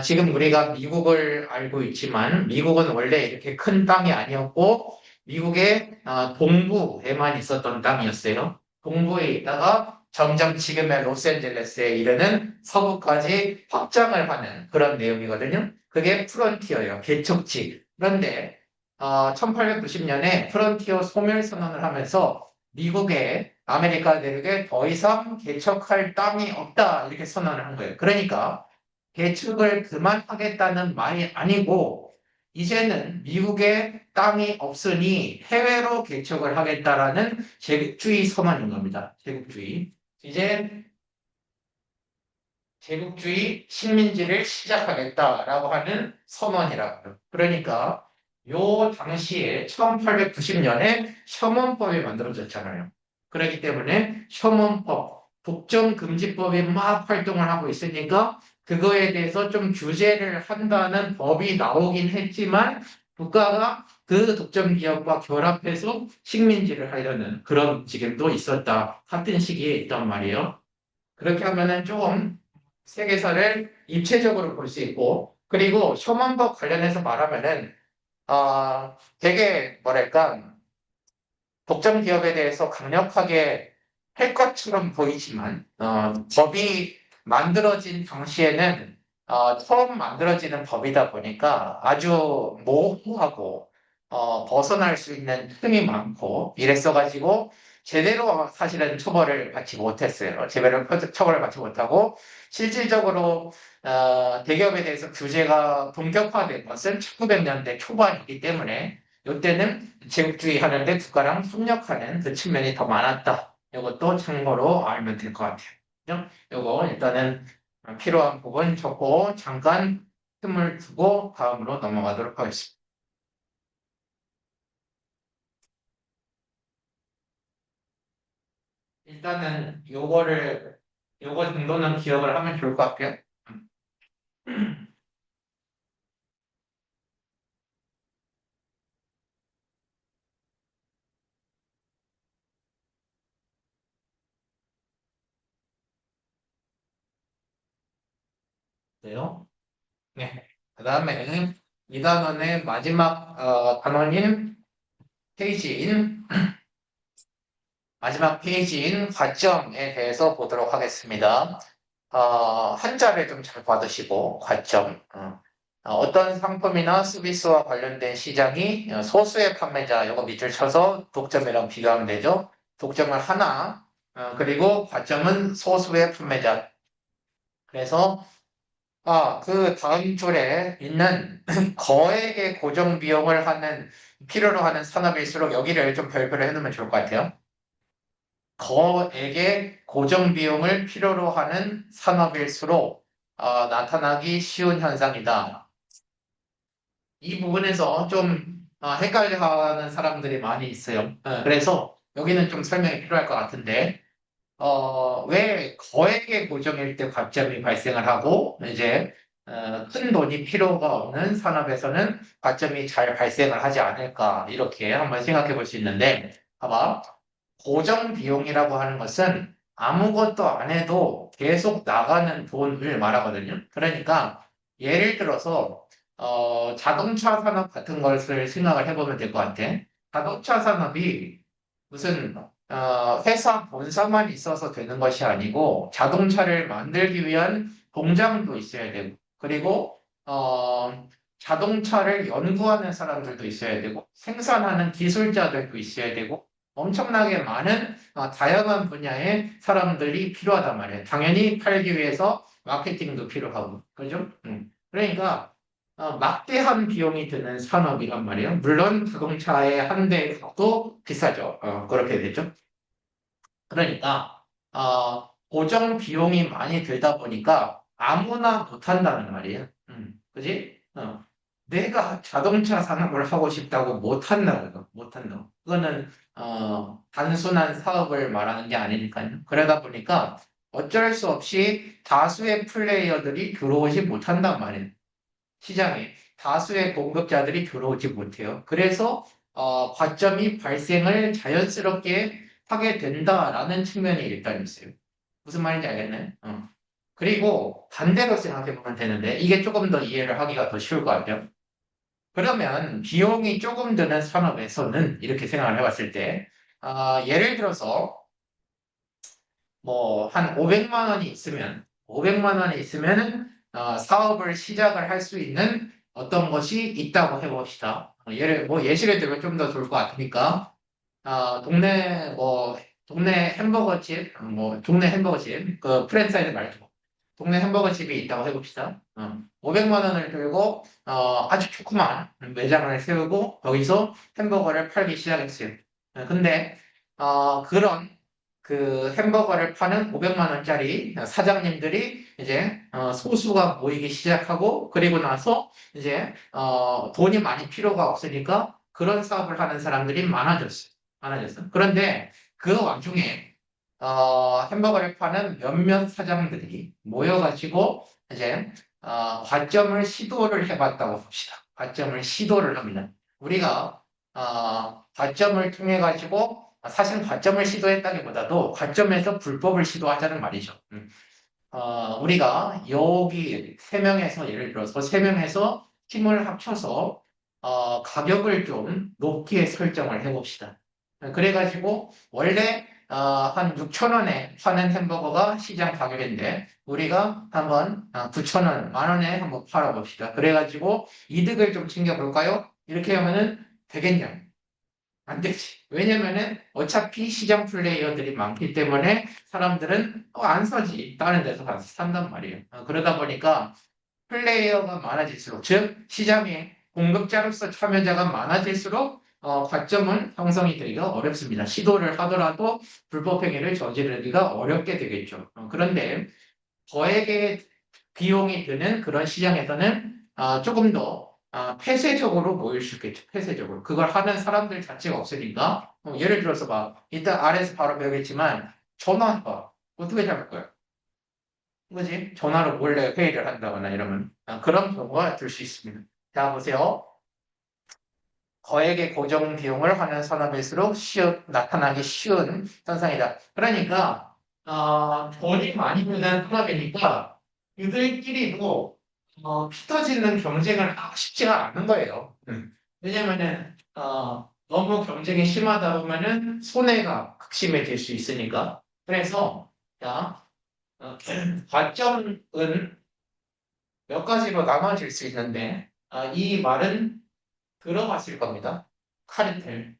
지금 우리가 미국을 알고 있지만 미국은 원래 이렇게 큰 땅이 아니었고 미국의 동부에만 있었던 땅이었어요. 동부에 있다가 점점 지금의 로스앤젤레스에 이르는 서부까지 확장을 하는 그런 내용이거든요. 그게 프론티어예요. 개척지. 그런데 1890년에 프론티어 소멸선언을 하면서 미국의 아메리카 대륙에 더 이상 개척할 땅이 없다 이렇게 선언을 한 거예요. 그러니까 개척을 그만하겠다는 말이 아니고 이제는 미국에 땅이 없으니 해외로 개척을 하겠다라는 제국주의 선언인 겁니다. 제국주의. 이제 제국주의 식민지를 시작하겠다라고 하는 선언이라고요. 그러니까 요 당시에 1890년에 셔먼법이 만들어졌잖아요. 그렇기 때문에 셔먼법, 독점금지법이 막 활동을 하고 있으니까 그거에 대해서 좀 규제를 한다는 법이 나오긴 했지만 국가가 그 독점 기업과 결합해서 식민지를 하려는 그런 움직임도 있었다. 같은 시기에 있단 말이에요. 그렇게 하면은 조금 세계사를 입체적으로 볼 수 있고, 그리고 셔먼법 관련해서 말하면은, 되게, 뭐랄까, 독점 기업에 대해서 강력하게 할 것처럼 보이지만, 법이 만들어진 당시에는, 처음 만들어지는 법이다 보니까 아주 모호하고, 벗어날 수 있는 틈이 많고, 이랬어가지고, 제대로 사실은 처벌을 받지 못했어요. 제대로 처벌을 받지 못하고, 실질적으로, 대기업에 대해서 규제가 본격화된 것은 1900년대 초반이기 때문에, 이때는 제국주의 하는데 국가랑 협력하는 그 측면이 더 많았다. 이것도 참고로 알면 될 것 같아요. 그죠? 요거 일단은 필요한 부분 적고 잠깐 틈을 두고 다음으로 넘어가도록 하겠습니다. 일단은 요거 정도는 기억을 하면 좋을 것 같아요. 네요. 네. 그 다음에 이 단원의 마지막 단원인 페이지인 마지막 페이지인 과점에 대해서 보도록 하겠습니다. 한자를 좀 잘 받으시고, 과점. 어떤 상품이나 서비스와 관련된 시장이 소수의 판매자, 이거 밑줄 쳐서 독점이랑 비교하면 되죠. 독점은 하나, 그리고 과점은 소수의 판매자. 그래서 그 다음 줄에 있는 거액의 고정 비용을 필요로 하는 산업일수록 여기를 좀 별표를 해놓으면 좋을 것 같아요. 거액의 고정 비용을 필요로 하는 산업일수록 나타나기 쉬운 현상이다. 이 부분에서 좀 헷갈려하는 사람들이 많이 있어요. 그래서 여기는 좀 설명이 필요할 것 같은데 왜 거액의 고정일 때 과점이 발생을 하고, 이제, 큰 돈이 필요가 없는 산업에서는 과점이 잘 발생을 하지 않을까, 이렇게 한번 생각해 볼 수 있는데, 봐봐. 고정 비용이라고 하는 것은 아무것도 안 해도 계속 나가는 돈을 말하거든요. 그러니까, 예를 들어서, 자동차 산업 같은 것을 생각을 해보면 될 것 같아. 자동차 산업이 무슨 회사 본사만 있어서 되는 것이 아니고 자동차를 만들기 위한 공장도 있어야 되고 그리고 자동차를 연구하는 사람들도 있어야 되고 생산하는 기술자들도 있어야 되고 엄청나게 많은 다양한 분야의 사람들이 필요하단 말이에요. 당연히 팔기 위해서 마케팅도 필요하고 그죠? 그러니까 막대한 비용이 드는 산업이란 말이에요. 물론 자동차의 한 대도 비싸죠. 그렇게 되죠. 그러니까 고정 비용이 많이 들다 보니까 아무나 못한다는 말이에요. 그지? 내가 자동차 산업을 하고 싶다고 못한다고, 못한다고. 그거는 단순한 사업을 말하는 게 아니니까요. 그러다 보니까 어쩔 수 없이 다수의 플레이어들이 들어오지 못한단 말이에요. 시장에 다수의 공급자들이 들어오지 못해요. 그래서 과점이 발생을 자연스럽게 하게 된다라는 측면이 일단 있어요. 무슨 말인지 알겠나요? 그리고 반대로 생각해 보면 되는데 이게 조금 더 이해를 하기가 더 쉬울 것 같아요. 그러면 비용이 조금 드는 산업에서는 이렇게 생각을 해봤을 때 예를 들어서 뭐 한 500만 원이 있으면 500만 원이 있으면 사업을 시작을 할 수 있는 어떤 것이 있다고 해봅시다. 예시를 들면 좀 더 좋을 것 같으니까 동네 햄버거집 동네 햄버거집 그 프랜차이즈 말고 동네 햄버거집이 있다고 해봅시다. 500만 원을 들고 아주 조그만 매장을 세우고 거기서 햄버거를 팔기 시작했어요. 근데 그런 그 햄버거를 파는 500만 원짜리 사장님들이 이제 소수가 모이기 시작하고 그리고 나서 이제 돈이 많이 필요가 없으니까 그런 사업을 하는 사람들이 많아졌어요. 많아졌어. 그런데 그 와중에 햄버거를 파는 몇몇 사장들이 모여가지고 이제 과점을 시도를 해봤다고 봅시다. 과점을 시도를 합니다. 우리가 과점을 통해 가지고 사실 과점을 시도했다기보다도 과점에서 불법을 시도하자는 말이죠. 우리가 여기 세 명에서 예를 들어서 세 명에서 힘을 합쳐서 가격을 좀 높게 설정을 해봅시다. 그래가지고 원래 한 6천 원에 파는 햄버거가 시장 가격인데 우리가 한번 9천 원, 만 원에 한번 팔아봅시다. 그래가지고 이득을 좀 챙겨볼까요? 이렇게 하면은 되겠냐? 안 되지. 왜냐면은 어차피 시장 플레이어들이 많기 때문에 사람들은 안 사지. 다른 데서 가서 산단 말이에요. 그러다 보니까 플레이어가 많아질수록, 즉 시장에 공급자로서 참여자가 많아질수록 과점은 형성이 되기가 어렵습니다. 시도를 하더라도 불법 행위를 저지르기가 어렵게 되겠죠. 그런데 거액의 비용이 드는 그런 시장에서는 조금 더 폐쇄적으로 모일 수 있겠죠. 폐쇄적으로. 그걸 하는 사람들 자체가 없으니까 예를 들어서 막 이따 아래에서 바로 배우겠지만 전화해봐. 어떻게 잡을 거야? 그지? 전화로 몰래 회의를 한다거나 이러면 그런 경우가 될 수 있습니다. 자 보세요. 거액의 고정 비용을 하는 산업일수록 나타나기 쉬운 현상이다. 그러니까 돈이 많이 드는 산업이니까 이들끼리도 피 터지는 경쟁을 하고 싶지가 않은 거예요. 왜냐면은 너무 경쟁이 심하다 보면은 손해가 극심해질 수 있으니까. 그래서 자, 과점은 몇 가지로 나눠질 수 있는데 이 말은 들어봤을 겁니다. 카르텔.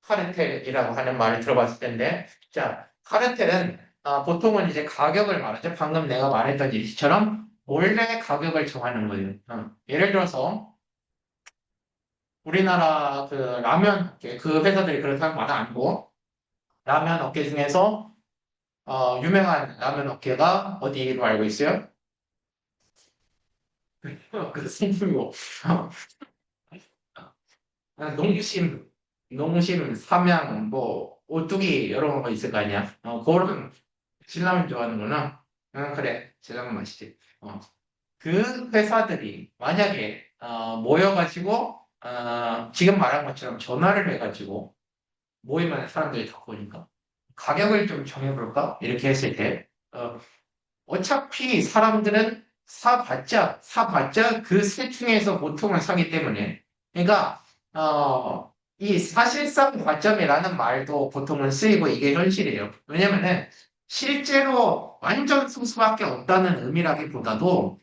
카르텔이라고 하는 말을 들어봤을 텐데, 자, 카르텔은 보통은 이제 가격을 말하죠. 방금 내가 말했던 예시처럼 몰래 가격을 정하는 거예요. 예를 들어서 우리나라 그 라면 업계, 그 회사들이 그렇다는 말은 아니고 라면 업계 중에서 유명한 라면 업계가 어디로 알고 있어요? 그 생물고 농심, 삼양, 뭐 오뚜기 여러 거 있을 거 아니야. 그런 신라면 좋아하는구나. 그래. 신라면 맛있지. 그 회사들이 만약에 모여가지고 지금 말한 것처럼 전화를 해가지고 모이면 사람들이 더 보니까 가격을 좀 정해볼까? 이렇게 했을 때 어차피 사람들은 사봤자 그 세 중에서 보통은 사기 때문에 그러니까 이 사실상 과점이라는 말도 보통은 쓰이고 이게 현실이에요. 왜냐면은 실제로 완전 소수밖에 없다는 의미라기보다도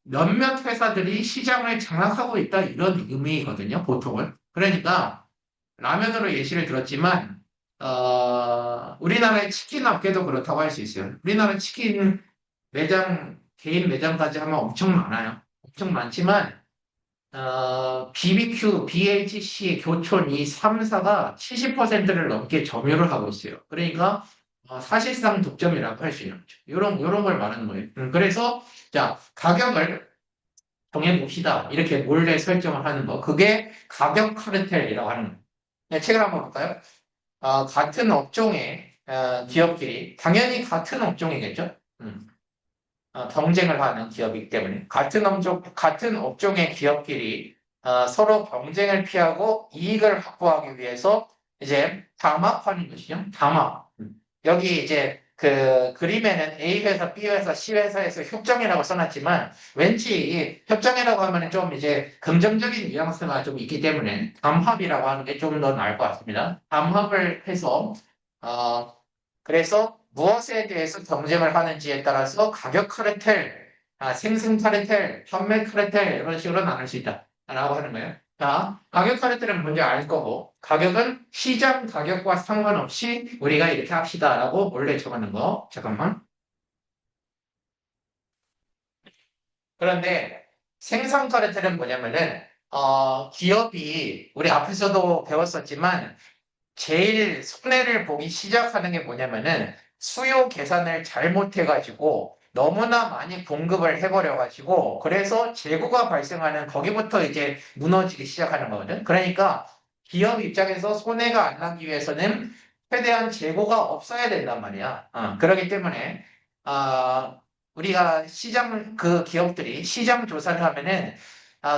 몇몇 회사들이 시장을 장악하고 있다 이런 의미거든요. 보통은. 그러니까 라면으로 예시를 들었지만 우리나라의 치킨 업계도 그렇다고 할 수 있어요. 우리나라 치킨 매장 개인 매장까지 하면 엄청 많아요. 엄청 많지만 BBQ, BHC, 교촌 이 3사가 70%를 넘게 점유를 하고 있어요. 그러니까 사실상 독점이라고 할 수 있는 거죠. 이런 걸 말하는 거예요. 그래서 자 가격을 정해봅시다. 이렇게 몰래 설정을 하는 거. 그게 가격 카르텔이라고 하는 거예요. 네, 책을 한번 볼까요? 같은 업종의 기업끼리 당연히 같은 업종이겠죠. 경쟁을 하는 기업이기 때문에 같은 업종의 기업끼리 서로 경쟁을 피하고 이익을 확보하기 위해서 이제 담합하는 것이죠. 담합. 여기 이제 그 그림에는 A 회사, B 회사, C 회사에서 협정이라고 써놨지만 왠지 이 협정이라고 하면 좀 이제 긍정적인 뉘앙스가 좀 있기 때문에 담합이라고 하는 게 좀 더 나을 것 같습니다. 담합을 해서 어, 그래서 무엇에 대해서 경쟁을 하는지에 따라서 가격 카르텔, 생산 카르텔, 판매 카르텔 이런 식으로 나눌 수 있다라고 하는 거예요. 자, 가격 카르텔은 뭔지 알 거고 가격은 시장 가격과 상관없이 우리가 이렇게 합시다라고 원래 적어놓은 거. 잠깐만. 그런데 생산 카르텔은 뭐냐면은 기업이 우리 앞에서도 배웠었지만 제일 손해를 보기 시작하는 게 뭐냐면은 수요 계산을 잘못해가지고 너무나 많이 공급을 해버려가지고 그래서 재고가 발생하는 거기부터 이제 무너지기 시작하는 거거든. 그러니까 기업 입장에서 손해가 안 나기 위해서는 최대한 재고가 없어야 된단 말이야. 그렇기 때문에 아, 우리가 그 기업들이 시장 조사를 하면은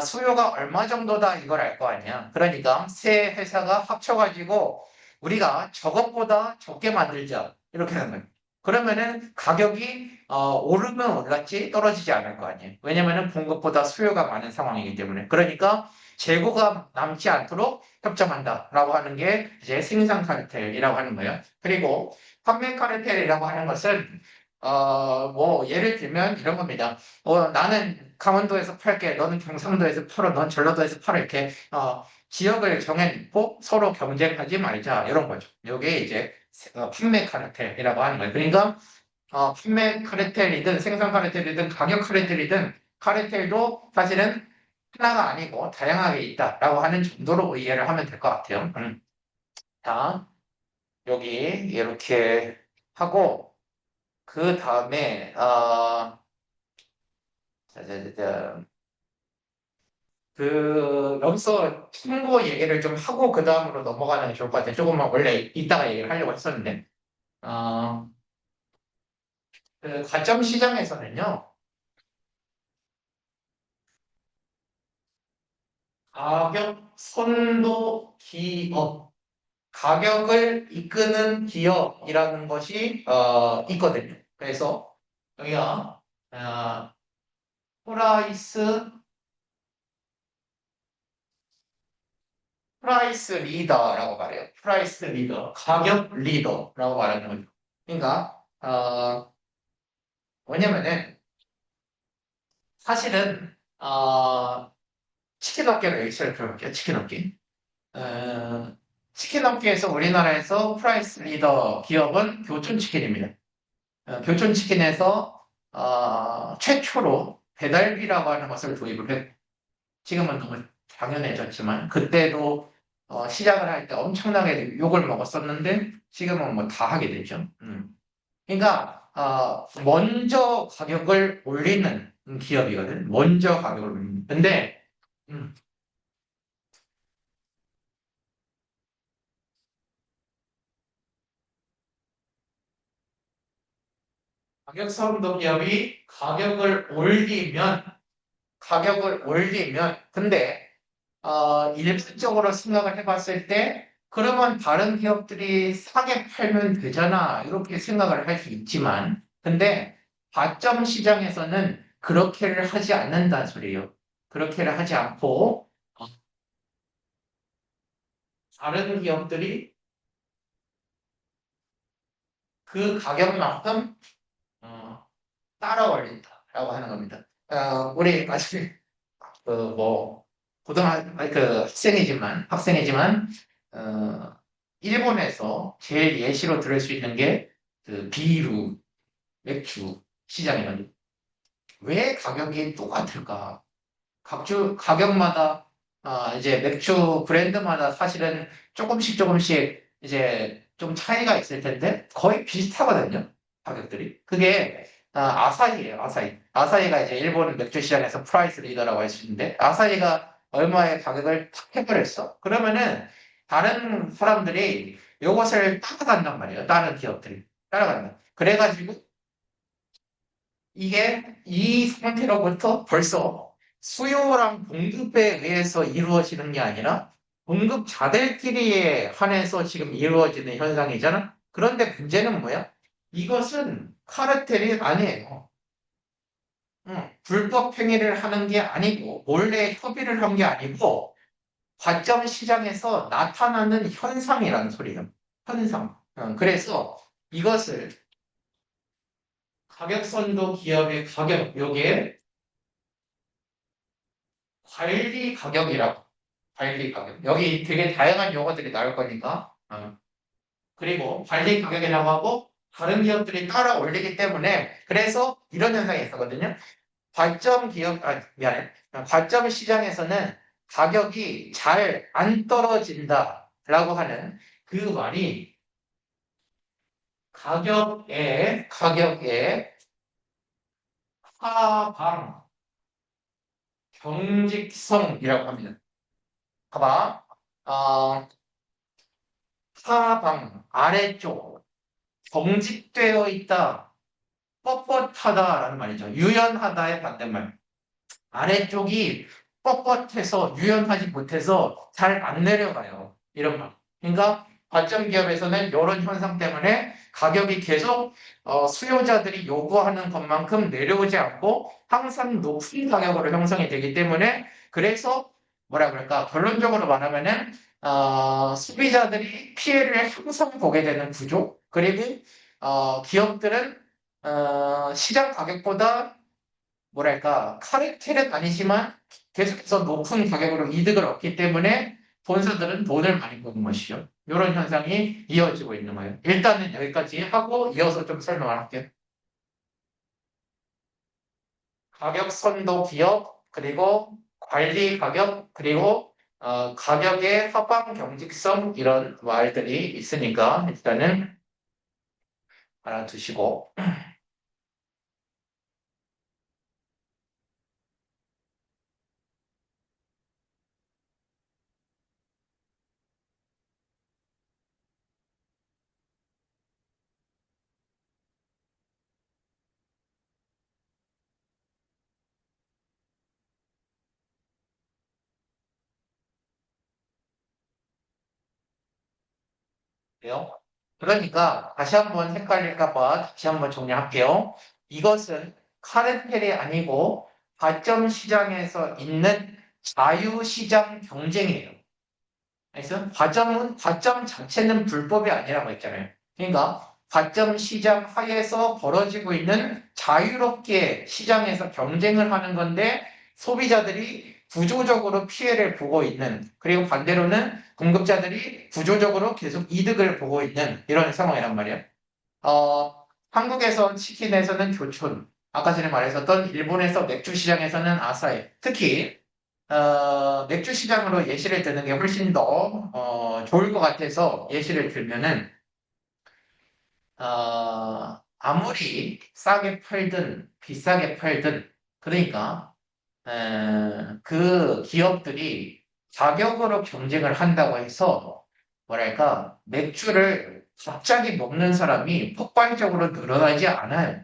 수요가 얼마 정도다 이걸 알 거 아니야. 그러니까 세 회사가 합쳐가지고 우리가 저것보다 적게 만들자. 이렇게 하는 거예요. 그러면은 가격이 오르면 올랐지 떨어지지 않을 거 아니에요. 왜냐면은 공급보다 수요가 많은 상황이기 때문에. 그러니까 재고가 남지 않도록 협정한다라고 하는 게 이제 생산 카르텔이라고 하는 거예요. 그리고 판매 카르텔이라고 하는 것은 뭐 예를 들면 이런 겁니다. 나는 강원도에서 팔게, 너는 경상도에서 팔어, 넌 전라도에서 팔어 이렇게 지역을 정해놓고 서로 경쟁하지 말자 이런 거죠. 이게 이제 판매 카르텔이라고 하는 거예요. 그러니까 판매 카르텔이든 생산 카르텔이든 가격 카르텔이든 카르텔도 사실은 하나가 아니고 다양하게 있다라고 하는 정도로 이해를 하면 될 것 같아요. 자, 여기 이렇게 하고 그 다음에 자, 자, 자, 자. 여기서 참고 얘기를 좀 하고 그 다음으로 넘어가는 게 좋을 것 같아요. 조금만 원래 이따가 얘기를 하려고 했었는데, 어, 그 가점 시장에서는요, 가격 선도 기업, 가격을 이끄는 기업이라는 것이 있거든요. 그래서 여기가 프라이스 프라이스 리더라고 말해요. 프라이스 리더, 가격 리더라고 말하는 거죠. 그러니까 뭐냐면은 사실은 치킨 업계로 예시를 들어볼게요. 치킨 업계. 어, 치킨 업계에서 우리나라에서 프라이스 리더 기업은 교촌치킨입니다. 교촌치킨에서 최초로 배달비라고 하는 것을 도입을 했고 지금은 너무 당연해졌지만 그때도 시작을 할 때 엄청나게 욕을 먹었었는데 지금은 뭐 다 하게 되죠. 그러니까 먼저 가격을 올리는 기업이거든. 먼저 가격을 올리는. 근데 음, 가격 선도 기업이 가격을 올리면 근데 일반적으로 생각을 해봤을 때 그러면 다른 기업들이 싸게 팔면 되잖아 이렇게 생각을 할 수 있지만 근데 과점 시장에서는 그렇게를 하지 않는다는 소리예요. 그렇게를 하지 않고 다른 기업들이 그 가격만큼 어, 따라 올린다라고 하는 겁니다. 우리 아직 그뭐 아니, 그 학생이지만 어, 일본에서 제일 예시로 들을 수 있는 게 그 비루 맥주 시장이거든요. 왜 가격이 똑같을까? 각주 가격마다 이제 맥주 브랜드마다 사실은 조금씩 이제 좀 차이가 있을 텐데 거의 비슷하거든요. 가격들이. 그게 아사히예요. 아사히가 이제 일본 맥주 시장에서 프라이스 리더라고 할 수 있는데 아사히가 얼마의 가격을 탁 해버렸어. 그러면은 다른 사람들이 이것을 따라간단 말이에요. 다른 기업들이 따라간다. 그래가지고 이게 이 상태로부터 벌써 수요랑 공급에 의해서 이루어지는 게 아니라 공급자들끼리에 한해서 지금 이루어지는 현상이잖아. 그런데 문제는 뭐야? 이것은 카르텔이 아니에요. 불법 행위를 하는 게 아니고 몰래 협의를 한 게 아니고 과점 시장에서 나타나는 현상이라는 소리예요. 현상. 그래서 이것을 가격선도 기업의 가격, 요게 관리 가격이라고. 관리 가격. 여기 되게 다양한 용어들이 나올 거니까. 그리고 관리 가격이라고 하고 다른 기업들이 따라 올리기 때문에 그래서 이런 현상이 있었거든요. 미안해. 과점 시장에서는 가격이 잘 안 떨어진다라고 하는 그 말이 가격의 하방 경직성이라고 합니다. 봐봐. 어, 하방 아래쪽 경직되어 있다, 뻣뻣하다라는 말이죠. 유연하다의 반대말. 아래쪽이 뻣뻣해서 유연하지 못해서 잘 안 내려가요. 이런 말. 그러니까 과점 기업에서는 이런 현상 때문에 가격이 계속 수요자들이 요구하는 것만큼 내려오지 않고 항상 높은 가격으로 형성이 되기 때문에 그래서 뭐라 그럴까 결론적으로 말하면은 소비자들이 피해를 항상 보게 되는 구조 그리고 기업들은 시장 가격보다 뭐랄까 카르텔은 아니지만 계속해서 높은 가격으로 이득을 얻기 때문에 본사들은 돈을 많이 버는 것이죠. 이런 현상이 이어지고 있는 거예요. 일단은 여기까지 하고 이어서 좀 설명을 할게요. 가격 선도 기업 그리고 관리 가격 그리고 가격의 하방 경직성 이런 말들이 있으니까 일단은 알아두시고 돼요. 그러니까 다시 한번 헷갈릴까 봐 다시 한번 정리할게요. 이것은 카르텔이 아니고 가점 시장에서 있는 자유시장 경쟁이에요. 알겠어요? 과점 자체는 불법이 아니라고 했잖아요. 그러니까 과점 시장 하에서 벌어지고 있는 자유롭게 시장에서 경쟁을 하는 건데 소비자들이 구조적으로 피해를 보고 있는 그리고 반대로는 공급자들이 구조적으로 계속 이득을 보고 있는 이런 상황이란 말이에요. 한국에서 치킨에서는 교촌, 아까 전에 말했었던 일본에서 맥주 시장에서는 아사히, 특히 맥주 시장으로 예시를 드는 게 훨씬 더 좋을 것 같아서 예시를 들면은 아무리 싸게 팔든 비싸게 팔든 그러니까 그 기업들이 가격으로 경쟁을 한다고 해서 뭐랄까 맥주를 갑자기 먹는 사람이 폭발적으로 늘어나지 않아요.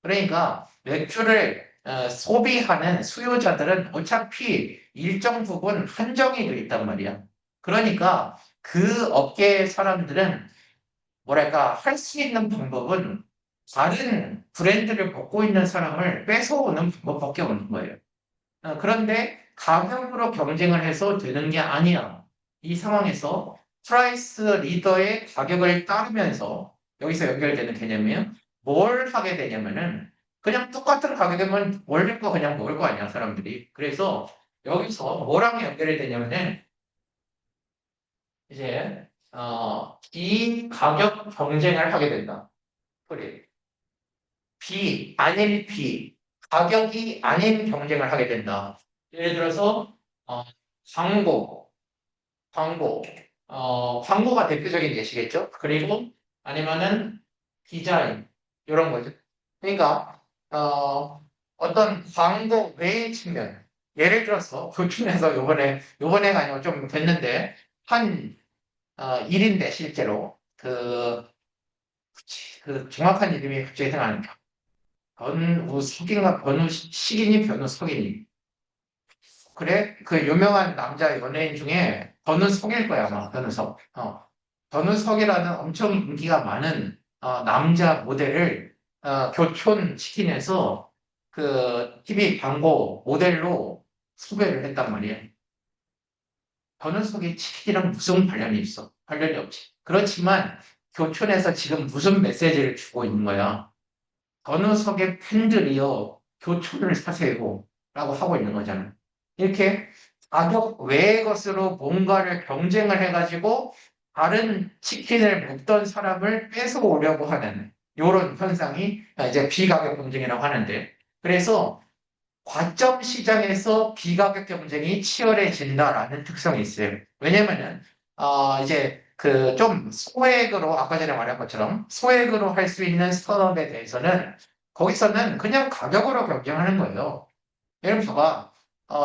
그러니까 맥주를 소비하는 수요자들은 어차피 일정 부분 한정이 돼 있단 말이야. 그러니까 그 업계의 사람들은 뭐랄까 할 수 있는 방법은 다른 브랜드를 갖고 있는 사람을 뺏어오는 방법밖에 없는 거예요. 그런데 가격으로 경쟁을 해서 되는 게 아니야. 이 상황에서 프라이스 리더의 가격을 따르면서 여기서 연결되는 개념이에요. 뭘 하게 되냐면은 그냥 똑같은 가격이면 원래 거 그냥 먹을 거 아니야, 사람들이. 그래서 여기서 뭐랑 연결이 되냐면은 이제 이 가격 경쟁을 하게 된다. 그래. 아닐 B, 가격이 아닌 경쟁을 하게 된다. 예를 들어서 어, 광고, 광고, 광고가 대표적인 예시겠죠? 그리고 아니면은 디자인 이런 거죠. 그러니까 어떤 광고 외의 측면, 예를 들어서 도중에서 요번에가 아니고 좀 됐는데 한 일인데 실제로 그 정확한 이름이 갑자기 생각 안 나. 변우석인가 변우식이니 변우석이니 그래 그 유명한 남자 연예인 중에 변우석일 거야 아마 변우석 변우석이라는 엄청 인기가 많은 남자 모델을 교촌 치킨에서 그 TV 광고 모델로 섭외를 했단 말이야. 변우석이 치킨이랑 무슨 관련이 있어? 관련이 없지. 그렇지만 교촌에서 지금 무슨 메시지를 주고 있는 거야? 어느 석의 팬들이요, 교촌을 사세요. 라고 하고 있는 거잖아요. 이렇게 가격 외의 것으로 뭔가를 경쟁을 해가지고 다른 치킨을 먹던 사람을 뺏어오려고 하는 이런 현상이 이제 비가격 경쟁이라고 하는데 그래서 과점 시장에서 비가격 경쟁이 치열해진다라는 특성이 있어요. 왜냐면은, 이제 그 좀 소액으로, 아까 전에 말한 것처럼 소액으로 할 수 있는 스타트업에 대해서는 거기서는 그냥 가격으로 경쟁하는 거예요. 예를 들어서,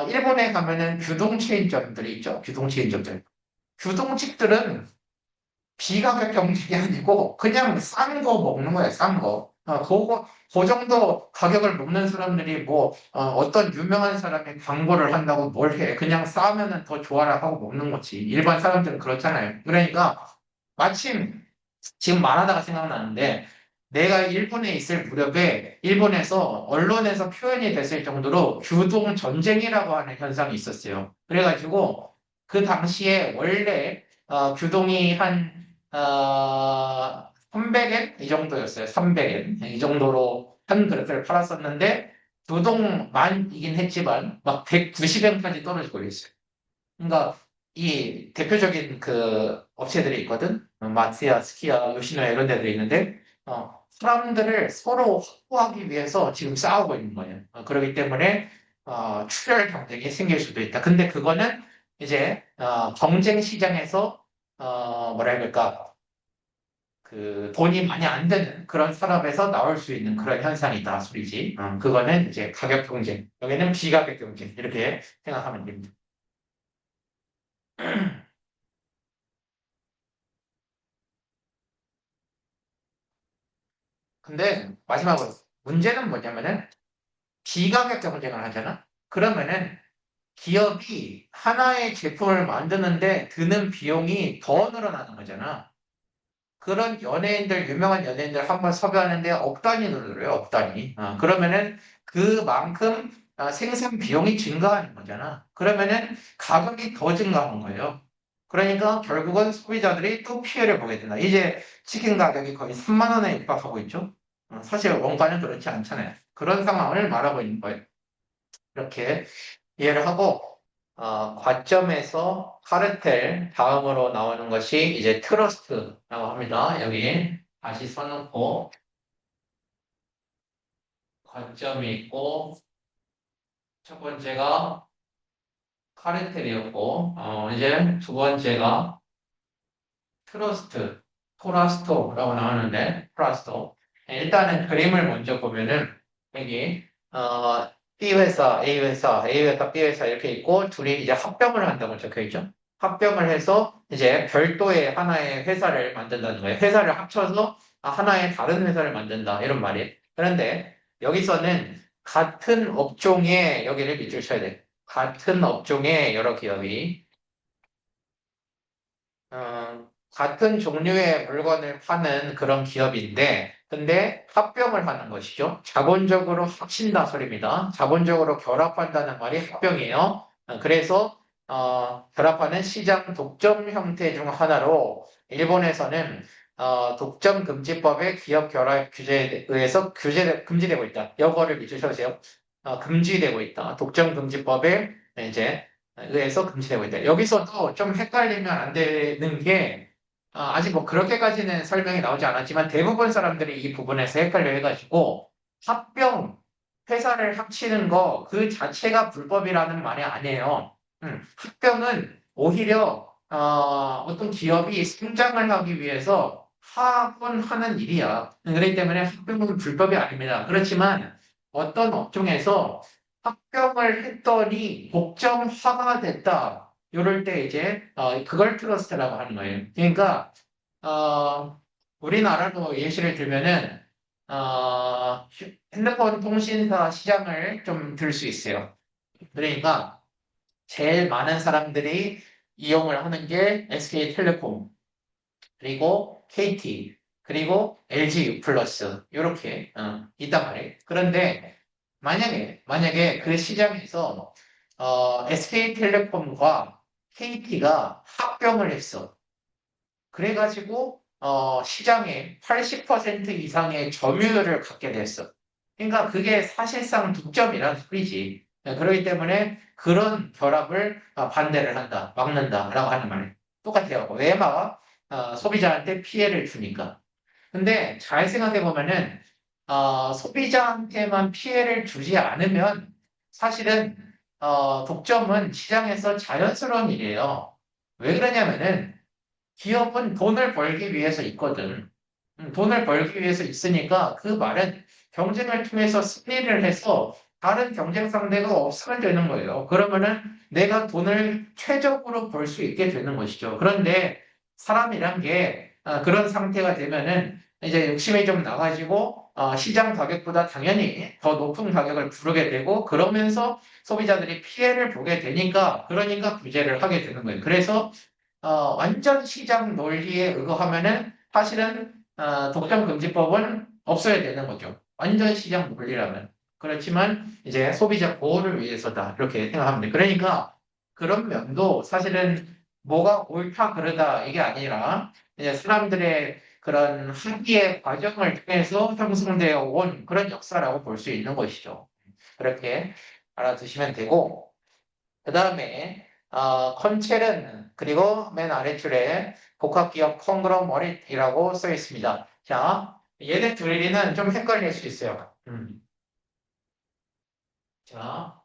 일본에 가면은 규동 체인점들이 있죠. 규동 체인점들. 규동집들은 비가격 경쟁이 아니고 그냥 싼 거 먹는 거야, 싼 거. 그 정도 가격을 먹는 사람들이 뭐 어떤 유명한 사람이 광고를 한다고 뭘 해. 그냥 싸면은 더 좋아라 하고 먹는 거지. 일반 사람들은 그렇잖아요. 그러니까 마침 지금 말하다가 생각나는데 내가 일본에 있을 무렵에 일본에서 언론에서 표현이 됐을 정도로 규동 전쟁이라고 하는 현상이 있었어요. 그래가지고 그 당시에 원래 규동이 한 300엔 이 정도였어요. 300엔 이 정도로 한 그릇을 팔았었는데 규동만이긴 했지만 막 190엔까지 떨어지고 있어요. 그러니까 이 대표적인 그 업체들이 있거든. 마츠야, 스키야, 요시노야 이런 데들이 있는데 사람들을 서로 확보하기 위해서 지금 싸우고 있는 거예요. 그렇기 때문에 출혈 경쟁이 생길 수도 있다. 근데 그거는 이제 경쟁 시장에서 뭐라 해야 될까 그 돈이 많이 안 되는 그런 산업에서 나올 수 있는 그런 현상이다 소리지. 그거는 이제 가격 경쟁. 여기는 비가격 경쟁 이렇게 생각하면 됩니다. 근데 마지막으로 문제는 뭐냐면은 비가격 경쟁을 하잖아. 그러면은 기업이 하나의 제품을 만드는데 드는 비용이 더 늘어나는 거잖아. 그런 연예인들, 유명한 연예인들 한번 섭외하는데 억 단위로 들어요, 억 단위. 그러면은 그만큼 생산 비용이 증가하는 거잖아. 그러면은 가격이 더 증가하는 거예요. 그러니까 결국은 소비자들이 또 피해를 보게 된다. 이제 치킨 가격이 거의 3만 원에 육박하고 있죠. 사실 원가는 그렇지 않잖아요. 그런 상황을 말하고 있는 거예요. 이렇게 이해를 하고 관점에서 카르텔 다음으로 나오는 것이 이제 트러스트라고 합니다. 여기 다시 써놓고 관점이 있고 첫 번째가 카르텔이었고 이제 두 번째가 트러스트, 토라스토라고 나오는데 토라스토. 일단은 그림을 먼저 보면은 여기 B 회사, A 회사, A 회사, B 회사 이렇게 있고 둘이 이제 합병을 한다고 적혀 있죠. 합병을 해서 이제 별도의 하나의 회사를 만든다는 거예요. 회사를 합쳐서 하나의 다른 회사를 만든다 이런 말이에요. 그런데 여기서는 같은 업종의 여기를 밑줄 쳐야 돼. 같은 업종의 여러 기업이 같은 종류의 물건을 파는 그런 기업인데, 근데 합병을 하는 것이죠. 자본적으로 합친다 소리입니다. 자본적으로 결합한다는 말이 합병이에요. 그래서 결합하는 시장 독점 형태 중 하나로 일본에서는 독점 금지법의 기업 결합 규제에 의해서 금지되고 있다. 이거를 믿으셔주세요. 금지되고 있다. 독점 금지법에 이제 의해서 금지되고 있다. 여기서도 좀 헷갈리면 안 되는 게 아직 뭐 그렇게까지는 설명이 나오지 않았지만 대부분 사람들이 이 부분에서 헷갈려 해가지고 합병 회사를 합치는 거 그 자체가 불법이라는 말이 아니에요. 합병은 오히려 어떤 기업이 성장을 하기 위해서 하곤 하는 일이야. 그렇기 때문에 합병은 불법이 아닙니다. 그렇지만 어떤 업종에서 합병을 했더니 복정화가 됐다. 이럴 때 이제 그걸 트러스트라고 하는 거예요. 그러니까 우리나라로 예시를 들면은 핸드폰 통신사 시장을 좀 들 수 있어요. 그러니까 제일 많은 사람들이 이용을 하는 게 SK텔레콤, 그리고 KT, 그리고 LG 플러스 이렇게 있단 말이에요. 그런데 만약에 그 시장에서 SK텔레콤과 KT가 합병을 했어. 그래가지고 시장의 80% 이상의 점유율을 갖게 됐어. 그러니까 그게 사실상 독점이란 소리지. 그렇기 때문에 그런 결합을 반대를 한다, 막는다라고 하는 말이에요. 똑같아요. 왜 막? 소비자한테 피해를 주니까. 근데 잘 생각해 보면은 소비자한테만 피해를 주지 않으면 사실은 독점은 시장에서 자연스러운 일이에요. 왜 그러냐면은 기업은 돈을 벌기 위해서 있거든. 돈을 벌기 위해서 있으니까 그 말은 경쟁을 통해서 승리를 해서 다른 경쟁 상대가 없으면 되는 거예요. 그러면은 내가 돈을 최적으로 벌 수 있게 되는 것이죠. 그런데 사람이란 게 그런 상태가 되면은 이제 욕심이 좀 나가지고 시장 가격보다 당연히 더 높은 가격을 부르게 되고 그러면서 소비자들이 피해를 보게 되니까 그러니까 규제를 하게 되는 거예요. 그래서 완전 시장 논리에 의거하면은 사실은 독점금지법은 없어야 되는 거죠. 완전 시장 논리라면. 그렇지만 이제 소비자 보호를 위해서다 이렇게 생각하면 돼. 그러니까 그런 면도 사실은 뭐가 옳다 그르다 이게 아니라 이제 사람들의 그런 합의의 과정을 통해서 형성되어 온 그런 역사라고 볼 수 있는 것이죠. 그렇게 알아두시면 되고 그 다음에 컨첼은 그리고 맨 아래줄에 복합기업 콩그로머릿이라고 써 있습니다. 자, 얘네 둘이는 좀 헷갈릴 수 있어요. 자,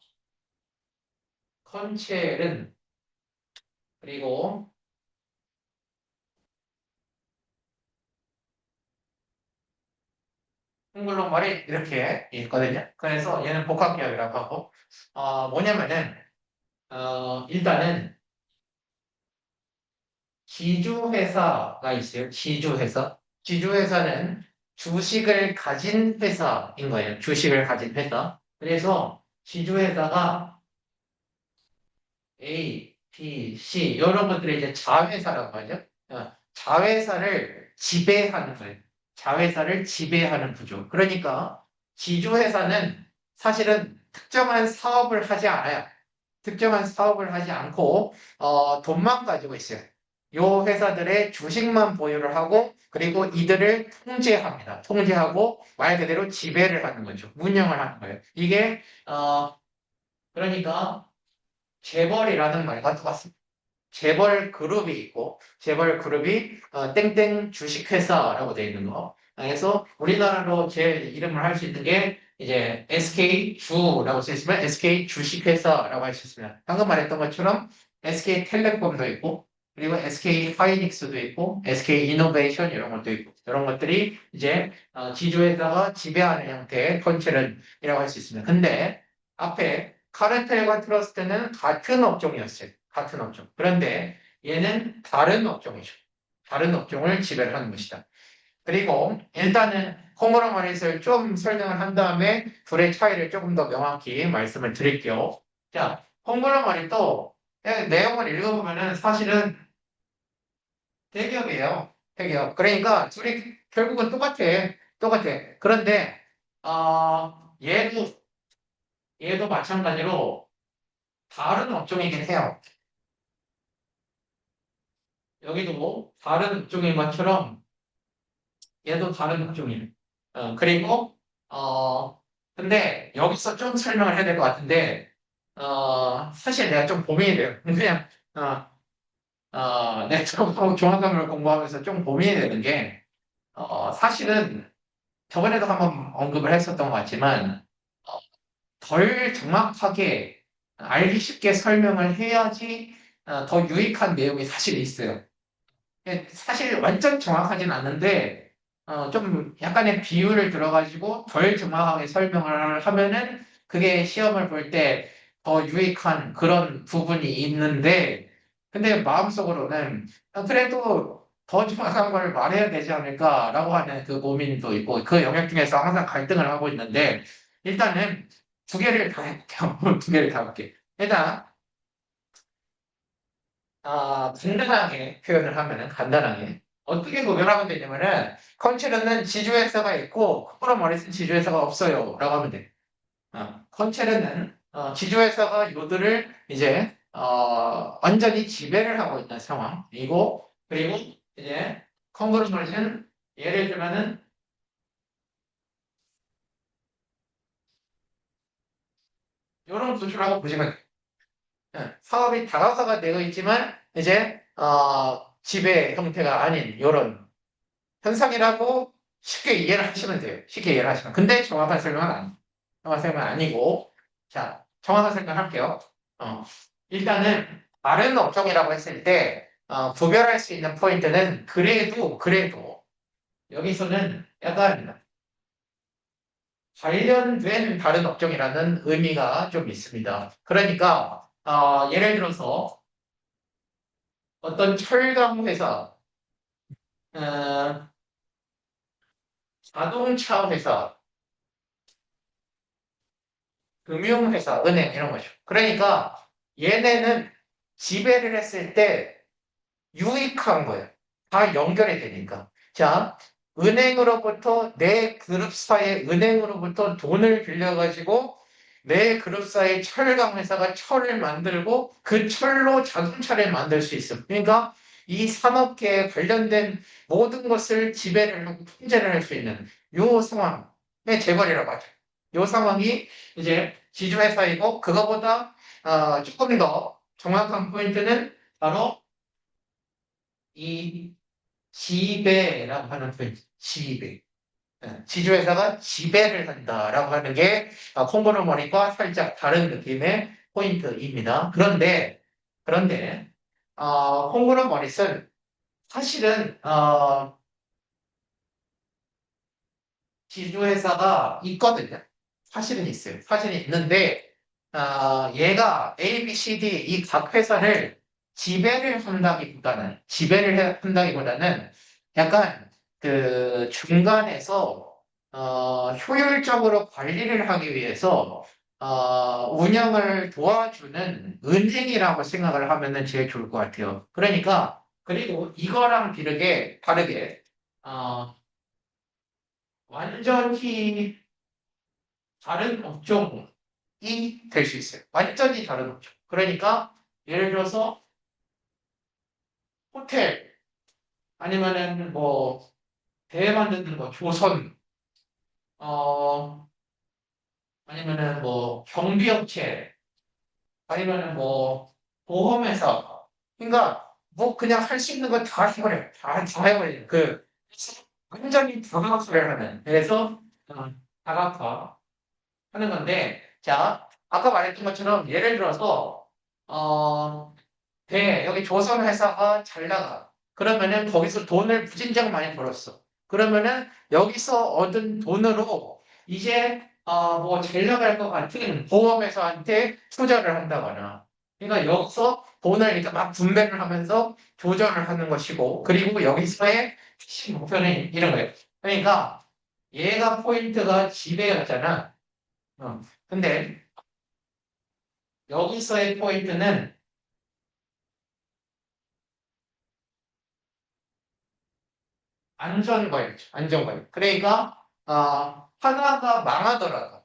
컨첼은 그리고 콩글로머릿 이렇게 있거든요. 그래서 얘는 복합기업이라고 하고 뭐냐면은 일단은 지주회사가 있어요. 지주회사. 지주회사는 주식을 가진 회사인 거예요. 주식을 가진 회사. 그래서 지주회사가 A, B, C 이런 것들을 이제 자회사라고 하죠. 자회사를 지배하는 거예요. 자회사를 지배하는 구조. 그러니까 지주회사는 사실은 특정한 사업을 하지 않아요. 특정한 사업을 하지 않고 돈만 가지고 있어요. 요 회사들의 주식만 보유를 하고 그리고 이들을 통제합니다. 통제하고 말 그대로 지배를 하는 거죠. 운영을 하는 거예요. 이게 그러니까 재벌이라는 말과 똑같습니다. 재벌 그룹이 있고 재벌 그룹이 땡땡 주식회사라고 되어 있는 거. 그래서 우리나라로 제일 이름을 할 수 있는 게 이제 SK 주라고 써 있으면 SK 주식회사라고 할 수 있습니다. 방금 말했던 것처럼 SK텔레콤도 있고 그리고 SK 하이닉스도 있고 SK 이노베이션 이런 것도 있고 이런 것들이 이제 지주회사가 지배하는 형태의 컨체른이라고 할 수 있습니다. 근데 앞에 카르텔과 트러스트는 같은 업종이었어요. 같은 업종. 그런데 얘는 다른 업종이죠. 다른 업종을 지배를 하는 것이다. 그리고 일단은 콩그로머릿을 좀 설명을 한 다음에 둘의 차이를 조금 더 명확히 말씀을 드릴게요. 자, 콩그로머릿도 내용을 읽어보면은 사실은 대기업이에요. 대기업. 그러니까 둘이 결국은 똑같아. 똑같아. 그런데 얘도 마찬가지로 다른 업종이긴 해요. 여기도 다른 업종인 것처럼 얘도 다른 업종이에요. 그리고 근데 여기서 좀 설명을 해야 될 것 같은데 사실 내가 좀 고민이 돼요. 그냥 내가 종합감을 공부하면서 좀 고민이 되는 게 사실은 저번에도 한번 언급을 했었던 것 같지만 덜 정확하게 알기 쉽게 설명을 해야지 더 유익한 내용이 사실 있어요. 사실 완전 정확하진 않는데 좀 약간의 비율을 들어가지고 덜 정확하게 설명을 하면은 그게 시험을 볼 때 더 유익한 그런 부분이 있는데 근데 마음속으로는 그래도 더 정확한 걸 말해야 되지 않을까라고 하는 그 고민도 있고 그 영역 중에서 항상 갈등을 하고 있는데 일단은 두 개를 다 해볼게요. 두 개를 다 해볼게요. 일단 간단하게 표현을 하면은 간단하게 어떻게 구별하면 되냐면은 컨체르는 지주회사가 있고 코코로 머릿은 지주회사가 없어요 라고 하면 돼. 컨체르는 지주회사가 요들을 이제 완전히 지배를 하고 있는 상황이고 그리고 이제 콩그로 머릿은 예를 들면은 이런 구조라고 보시면 돼요. 사업이 다가가가 되어 있지만 이제 지배 형태가 아닌 이런 현상이라고 쉽게 이해를 하시면 돼요. 쉽게 이해를 하시면. 근데 정확한 설명은 아니에요. 정확한 설명은 아니고, 자, 정확한 설명 할게요. 어, 일단은, 다른 업종이라고 했을 때, 구별할 수 있는 포인트는 그래도, 여기서는 약간 관련된 다른 업종이라는 의미가 좀 있습니다. 그러니까, 예를 들어서 어떤 철강 회사, 어, 자동차 회사, 금융회사, 은행 이런 거죠. 그러니까 얘네는 지배를 했을 때 유익한 거예요. 다 연결이 되니까. 자, 은행으로부터 내 그룹사의 은행으로부터 돈을 빌려가지고 내 그룹사의 철강회사가 철을 만들고 그 철로 자동차를 만들 수 있어. 그러니까 이 산업계에 관련된 모든 것을 지배를 하고 통제를 할 수 있는 요 상황의 재벌이라고 하죠. 요 상황이 이제 지주회사이고 그거보다 조금 더 정확한 포인트는 바로 이 지배라고 하는 표현, 지배. 지주회사가 지배를 한다라고 하는 게 콩고노머니과 살짝 다른 느낌의 포인트입니다. 그런데 콩고노머릿은 사실은 지주회사가 있거든요. 사실은 있어요. 사실은 있는데 얘가 A, B, C, D 이 각 회사를 지배를 한다기보다는 약간 그 중간에서 효율적으로 관리를 하기 위해서 운영을 도와주는 은행이라고 생각을 하면은 제일 좋을 것 같아요. 그러니까 그리고 이거랑 다르게 어, 완전히 다른 업종이 될 수 있어요. 완전히 다른 업종. 그러니까 예를 들어서 호텔, 아니면은 뭐, 배 만드는 거, 조선, 어, 아니면은 뭐, 경비업체, 아니면은 뭐, 보험회사. 그러니까, 뭐, 그냥 할 수 있는 거 다 해버려. 다 해버려. 완전히 다각화를 하는. 그래서, 다각화 하는 건데, 자, 아까 말했던 것처럼 예를 들어서, 어, 여기 조선 회사가 잘 나가. 그러면은 거기서 돈을 부진장 많이 벌었어. 그러면은 여기서 얻은 돈으로 이제 뭐 잘 나갈 것 같은 보험회사한테 투자를 한다거나. 그러니까 여기서 돈을 이렇게 막 분배를 하면서 조절을 하는 것이고, 그리고 여기서의 핵심 목표는 이런 거예요. 그러니까 얘가 포인트가 지배였잖아. 근데 여기서의 포인트는 안전거였죠. 안전거요. 그러니까 하나가 망하더라도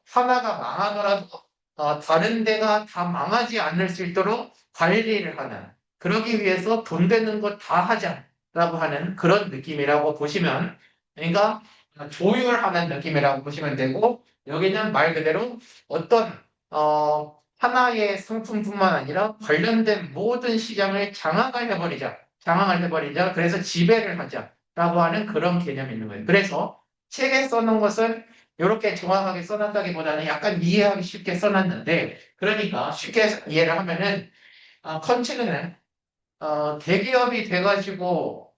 다른 데가 다 망하지 않을 수 있도록 관리를 하는, 그러기 위해서 돈 되는 거 다 하자라고 하는 그런 느낌이라고 보시면, 그러니까 조율하는 느낌이라고 보시면 되고, 여기는 말 그대로 어떤 하나의 상품뿐만 아니라 관련된 모든 시장을 장악을 해버리자. 그래서 지배를 하자. 라고 하는 그런 개념이 있는 거예요. 그래서 책에 써놓은 것은 이렇게 정확하게 써놨다기보다는 약간 이해하기 쉽게 써놨는데, 그러니까 쉽게 이해를 하면은 컨체는 대기업이 돼가지고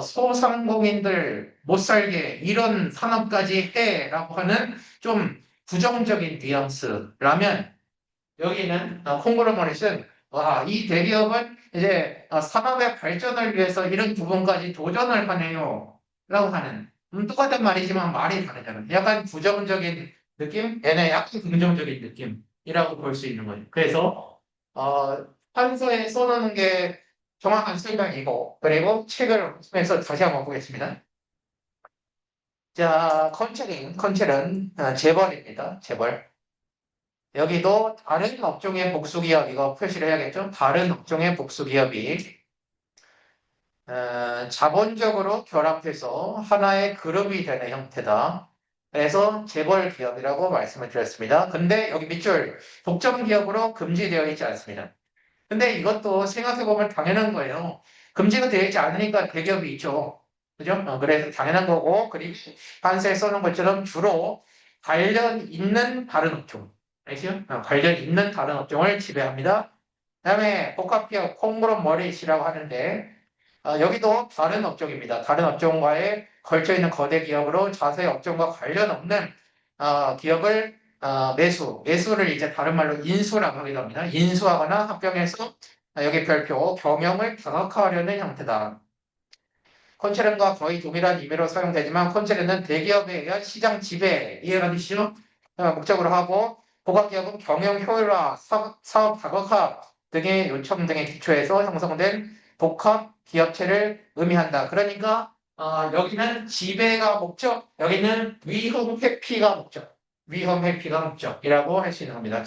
소상공인들 못 살게 이런 산업까지 해라고 하는 좀 부정적인 뉘앙스라면, 여기는 콩그로머릿은 이 대기업은 이제 산업의 발전을 위해서 이런 부분까지 도전을 하네요 라고 하는, 똑같은 말이지만 말이 다르잖아요. 약간 부정적인 느낌? 얘네 약간 긍정적인 느낌이라고 볼 수 있는 거예요. 그래서 판서에 써놓는 게 정확한 설명이고, 그리고 책을 통해서 다시 한번 보겠습니다. 자, 컨첼은 재벌입니다. 재벌. 여기도 다른 업종의 복수기업, 이거 표시를 해야겠죠? 다른 업종의 복수기업이 자본적으로 결합해서 하나의 그룹이 되는 형태다. 그래서 재벌 기업이라고 말씀을 드렸습니다. 근데 여기 밑줄 독점 기업으로 금지되어 있지 않습니다. 근데 이것도 생각해보면 당연한 거예요. 금지가 되어 있지 않으니까 대기업이 있죠. 그죠? 그래서 당연한 거고, 그리고 판세에 써놓은 것처럼 주로 관련 있는 다른 업종. 알죠? 관련 있는 다른 업종을 지배합니다. 그 다음에 복합기업 콩그로머릿이라고 하는데, 여기도 다른 업종입니다. 다른 업종과의 걸쳐있는 거대 기업으로 자세히 업종과 관련 없는 기업을 매수를 이제 다른 말로 인수라고 하기도 합니다. 인수하거나 합병해서 여기 별표 경영을 다각화하려는 형태다. 컨체른과 거의 동일한 의미로 사용되지만 컨체른은 대기업에 의한 시장 지배, 이해가 되시죠? 목적으로 하고, 복합기업은 경영 효율화, 사업 다각화 등의 요청 등의 기초에서 형성된 복합 기업체를 의미한다. 그러니까 여기는 지배가 목적, 여기는 위험 회피가 목적이라고 할 수 있는 겁니다.